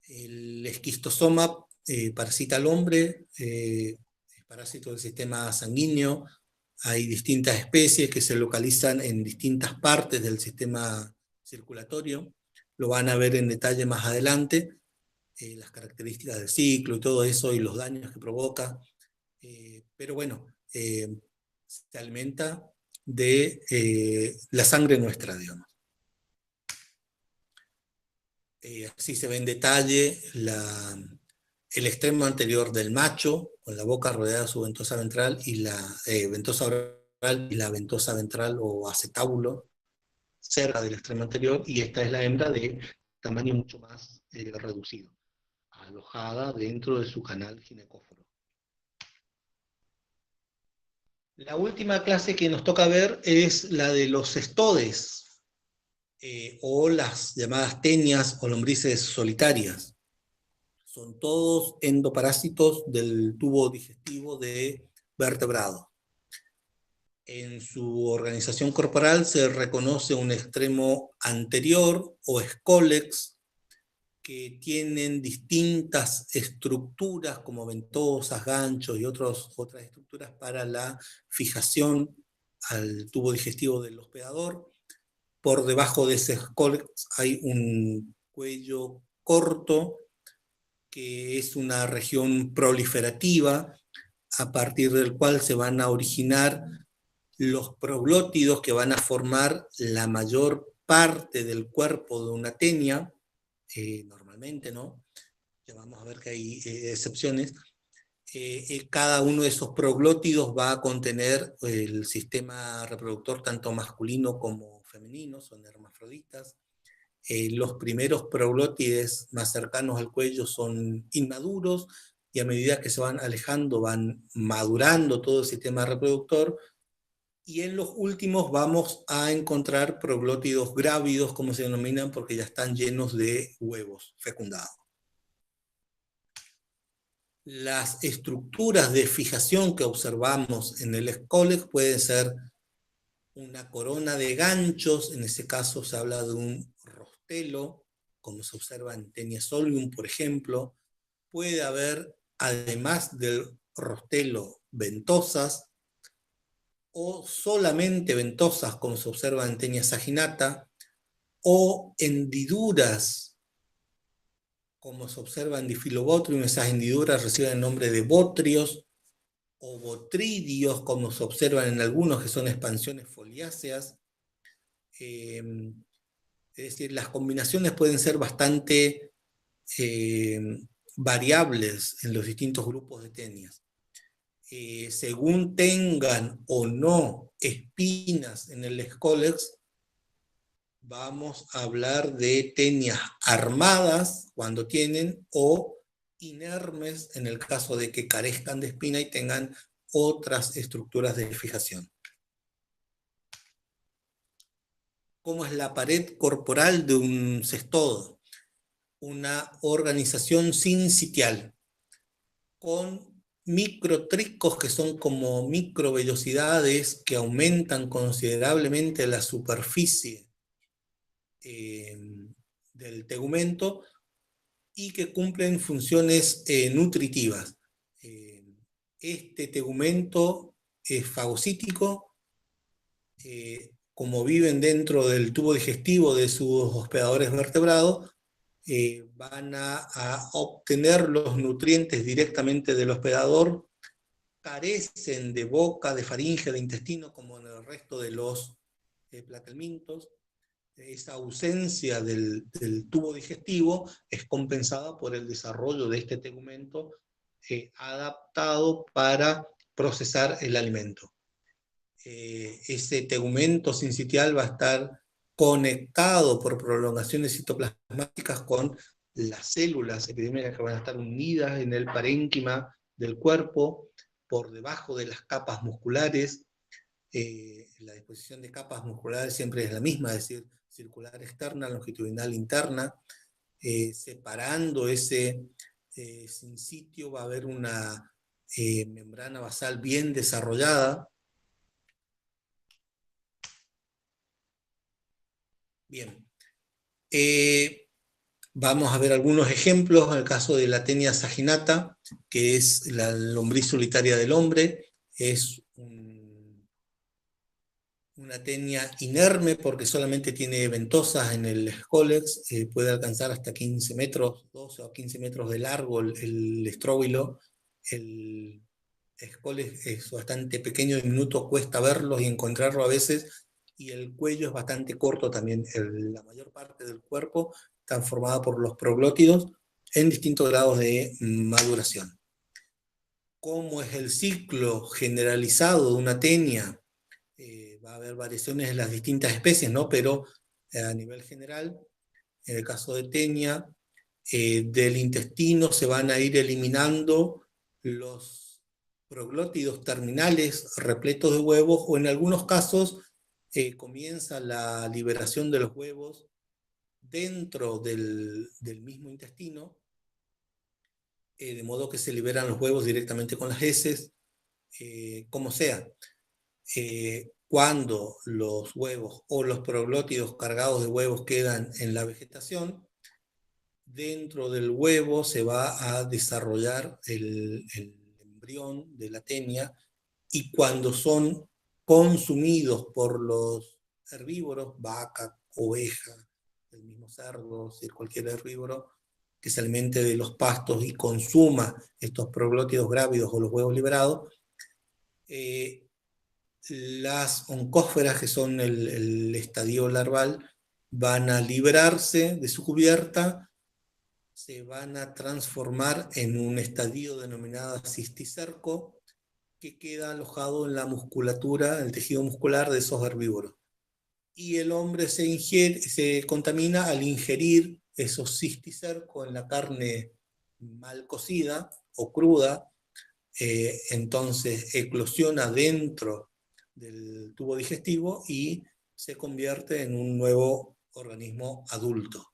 El esquistosoma parasita al hombre, es parásito del sistema sanguíneo. Hay distintas especies que se localizan en distintas partes del sistema circulatorio. Lo van a ver en detalle más adelante, las características del ciclo y todo eso, y los daños que provoca. Pero bueno, se alimenta de la sangre nuestra, digamos. Así se ve en detalle el extremo anterior del macho, con la boca rodeada de su ventosa ventral, y la ventosa oral y la ventosa ventral o acetábulo cerca del extremo anterior, y esta es la hembra de tamaño mucho más reducido, alojada dentro de su canal ginecóforo. La última clase que nos toca ver es la de los cestodes, o las llamadas tenias o lombrices solitarias. Son todos endoparásitos del tubo digestivo de vertebrados. En su organización corporal se reconoce un extremo anterior o escólex, que tienen distintas estructuras como ventosas, ganchos y otras estructuras para la fijación al tubo digestivo del hospedador. Por debajo de ese escólex hay un cuello corto, que es una región proliferativa, a partir del cual se van a originar los proglótidos, que van a formar la mayor parte del cuerpo de una tenia, normalmente obviamente, ¿no? Ya vamos a ver que hay excepciones. Cada uno de esos proglótidos va a contener el sistema reproductor tanto masculino como femenino, son hermafroditas. Los primeros proglótides más cercanos al cuello son inmaduros, y a medida que se van alejando van madurando todo el sistema reproductor, y en los últimos vamos a encontrar proglótidos grávidos, como se denominan, porque ya están llenos de huevos fecundados. Las estructuras de fijación que observamos en el Scolex pueden ser una corona de ganchos, en ese caso se habla de un rostelo, como se observa en Taenia solium, por ejemplo. Puede haber, además del rostelo, ventosas, o solamente ventosas, como se observa en Taenia saginata, o hendiduras, como se observa en Diphyllobotrium. Esas hendiduras reciben el nombre de botrios, o botridios, como se observan en algunos, que son expansiones foliáceas. Es decir, las combinaciones pueden ser bastante variables en los distintos grupos de tenias. Según tengan o no espinas en el Scolex, vamos a hablar de tenias armadas cuando tienen, o inermes en el caso de que carezcan de espina y tengan otras estructuras de fijación. ¿Cómo es la pared corporal de un cestodo? Una organización sincitial, con microtricos que son como microvellosidades que aumentan considerablemente la superficie del tegumento y que cumplen funciones nutritivas. Este tegumento es fagocítico, como viven dentro del tubo digestivo de sus hospedadores vertebrados, van a obtener los nutrientes directamente del hospedador, carecen de boca, de faringe, de intestino, como en el resto de los platelmintos. Esa ausencia del tubo digestivo es compensada por el desarrollo de este tegumento adaptado para procesar el alimento. Ese tegumento sincitial va a estar conectado por prolongaciones citoplasmáticas con las células epidérmicas, que van a estar unidas en el parénquima del cuerpo, por debajo de las capas musculares. La disposición de capas musculares siempre es la misma, es decir, circular externa, longitudinal interna. Separando ese sincitio va a haber una membrana basal bien desarrollada. Bien. Vamos a ver algunos ejemplos. En el caso de la Taenia saginata, que es la lombriz solitaria del hombre, es una tenia inerme porque solamente tiene ventosas en el Scolex, puede alcanzar hasta 15 metros, 12 o 15 metros de largo el estróbilo. El Scolex es bastante pequeño y diminuto, cuesta verlo y encontrarlo a veces, y el cuello es bastante corto también. La mayor parte del cuerpo está formada por los proglótidos en distintos grados de maduración. ¿Cómo es el ciclo generalizado de una tenia? Va a haber variaciones en las distintas especies, ¿no? Pero a nivel general, en el caso de tenia, del intestino se van a ir eliminando los proglótidos terminales repletos de huevos, o en algunos casos comienza la liberación de los huevos dentro del mismo intestino, de modo que se liberan los huevos directamente con las heces, como sea. Cuando los huevos o los proglótidos cargados de huevos quedan en la vegetación, dentro del huevo se va a desarrollar el embrión de la tenia, y cuando son consumidos por los herbívoros, vaca, oveja, el mismo cerdo, es decir, cualquier herbívoro que se alimente de los pastos y consuma estos proglótidos grávidos o los huevos liberados, las oncósferas, que son el estadio larval, van a librarse de su cubierta, se van a transformar en un estadio denominado cisticerco, que queda alojado en la musculatura, el tejido muscular de esos herbívoros. Y el hombre se contamina al ingerir esos cisticercos en la carne mal cocida o cruda, entonces eclosiona dentro del tubo digestivo y se convierte en un nuevo organismo adulto.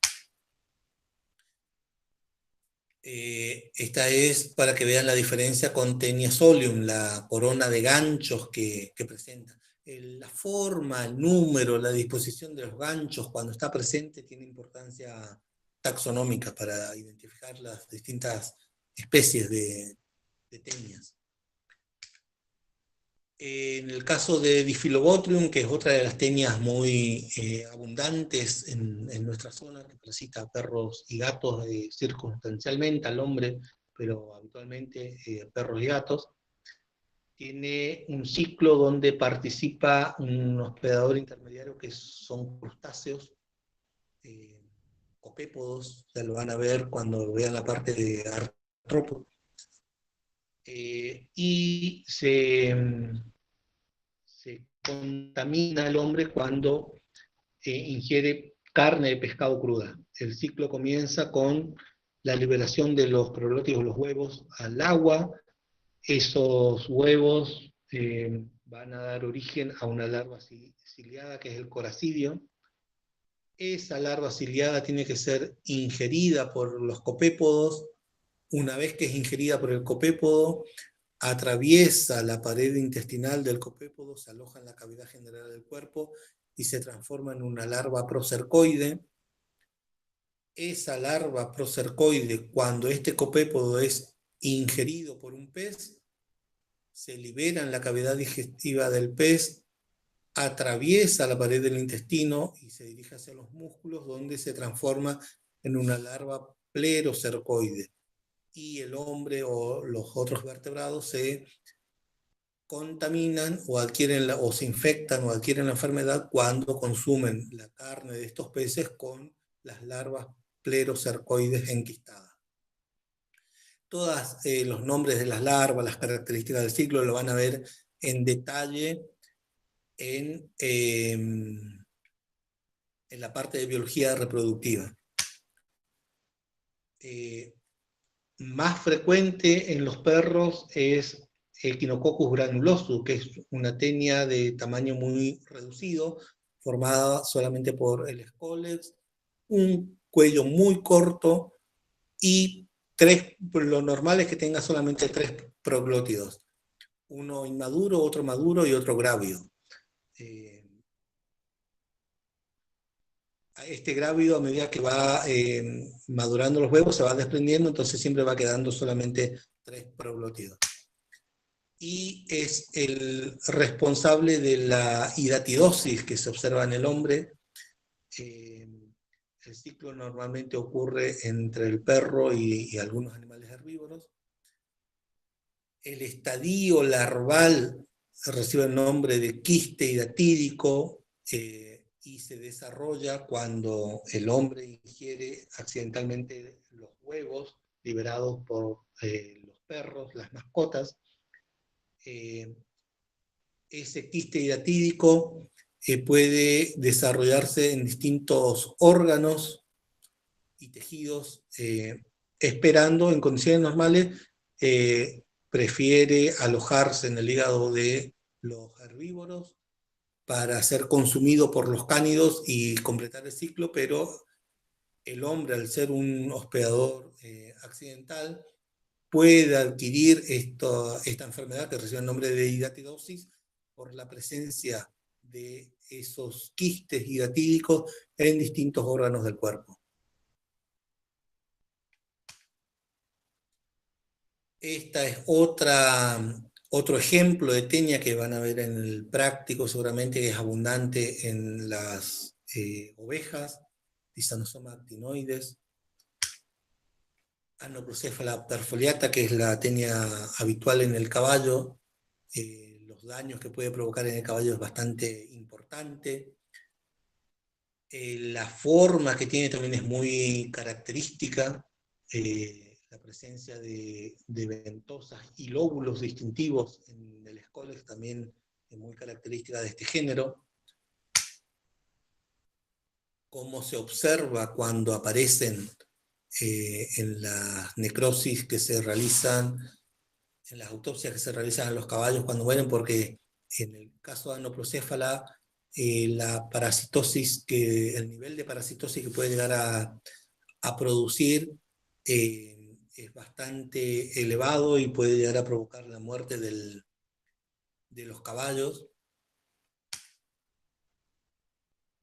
Esta es para que vean la diferencia con Taenia solium, la corona de ganchos que presenta. La forma, el número, la disposición de los ganchos cuando está presente tiene importancia taxonómica para identificar las distintas especies de tenias. En el caso de Diphyllobotrium, que es otra de las tenias muy abundantes en nuestra zona, que parasita perros y gatos circunstancialmente al hombre, pero habitualmente perros y gatos, tiene un ciclo donde participa un hospedador intermediario que son crustáceos, copépodos, ya lo van a ver cuando vean la parte de artrópodos, y se contamina al hombre cuando ingiere carne de pescado cruda. El ciclo comienza con la liberación de los probióticos, los huevos, al agua. Esos huevos van a dar origen a una larva ciliada, que es el coracidio. Esa larva ciliada tiene que ser ingerida por los copépodos. Una vez que es ingerida por el copépodo, atraviesa la pared intestinal del copépodo, se aloja en la cavidad general del cuerpo y se transforma en una larva procercoide. Esa larva procercoide, cuando este copépodo es ingerido por un pez, se libera en la cavidad digestiva del pez, atraviesa la pared del intestino y se dirige hacia los músculos, donde se transforma en una larva plerocercoide. Y el hombre o los otros vertebrados se contaminan o se infectan o adquieren la enfermedad cuando consumen la carne de estos peces con las larvas plerocercoides enquistadas. Todos los nombres de las larvas, las características del ciclo, lo van a ver en detalle en la parte de biología reproductiva. Más frecuente en los perros es Echinococcus granulosum, que es una tenia de tamaño muy reducido, formada solamente por el escólex, un cuello muy corto y lo normal es que tenga solamente 3 proglótidos, uno inmaduro, otro maduro y otro grávido. Este grávido, a medida que va madurando los huevos, se va desprendiendo, entonces siempre va quedando solamente 3 proglótidos. Y es el responsable de la hidatidosis que se observa en el hombre. El ciclo normalmente ocurre entre el perro y algunos animales herbívoros. El estadio larval recibe el nombre de quiste hidatídico y se desarrolla cuando el hombre ingiere accidentalmente los huevos liberados por los perros, las mascotas. Ese quiste hidatídico puede desarrollarse en distintos órganos y tejidos, esperando en condiciones normales, prefiere alojarse en el hígado de los herbívoros para ser consumido por los cánidos y completar el ciclo, pero el hombre, al ser un hospedador accidental, puede adquirir esta enfermedad que recibe el nombre de hidatidosis por la presencia de esos quistes hidatídicos en distintos órganos del cuerpo. Esta es otro ejemplo de tenia que van a ver en el práctico, seguramente, que es abundante en las ovejas, Thysanosoma actinoides. Anoplocephala perfoliata, que es la tenia habitual en el caballo. Los daños que puede provocar en el caballo es bastante importante. La forma que tiene también es muy característica. la presencia de ventosas y lóbulos distintivos en el escolex también es muy característica de este género. Cómo se observa cuando aparecen en las necrosis que se realizan, en las autopsias que se realizan a los caballos cuando mueren, porque en el caso de Anoprocéfala, la parasitosis, el nivel de parasitosis que puede llegar a producir es bastante elevado y puede llegar a provocar la muerte de los caballos.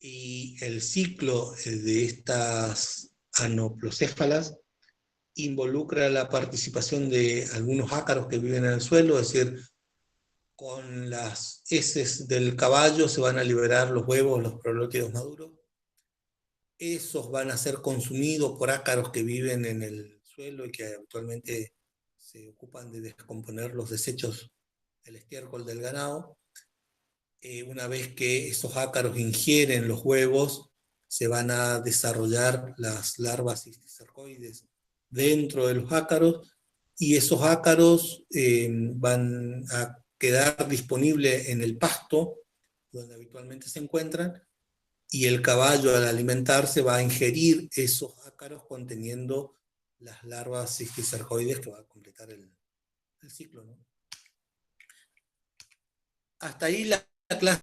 Y el ciclo de estas anoplocéfalas involucra la participación de algunos ácaros que viven en el suelo, es decir, con las heces del caballo se van a liberar los huevos, los prolóquidos maduros. Esos van a ser consumidos por ácaros que viven en el suelo y que habitualmente se ocupan de descomponer los desechos del estiércol del ganado. Una vez que esos ácaros ingieren los huevos, se van a desarrollar las larvas cisticercoides dentro de los ácaros, y esos ácaros van a quedar disponibles en el pasto, donde habitualmente se encuentran, y el caballo al alimentarse va a ingerir esos ácaros conteniendo las larvas cisticercoides que va a completar el ciclo, ¿no? Hasta ahí la clase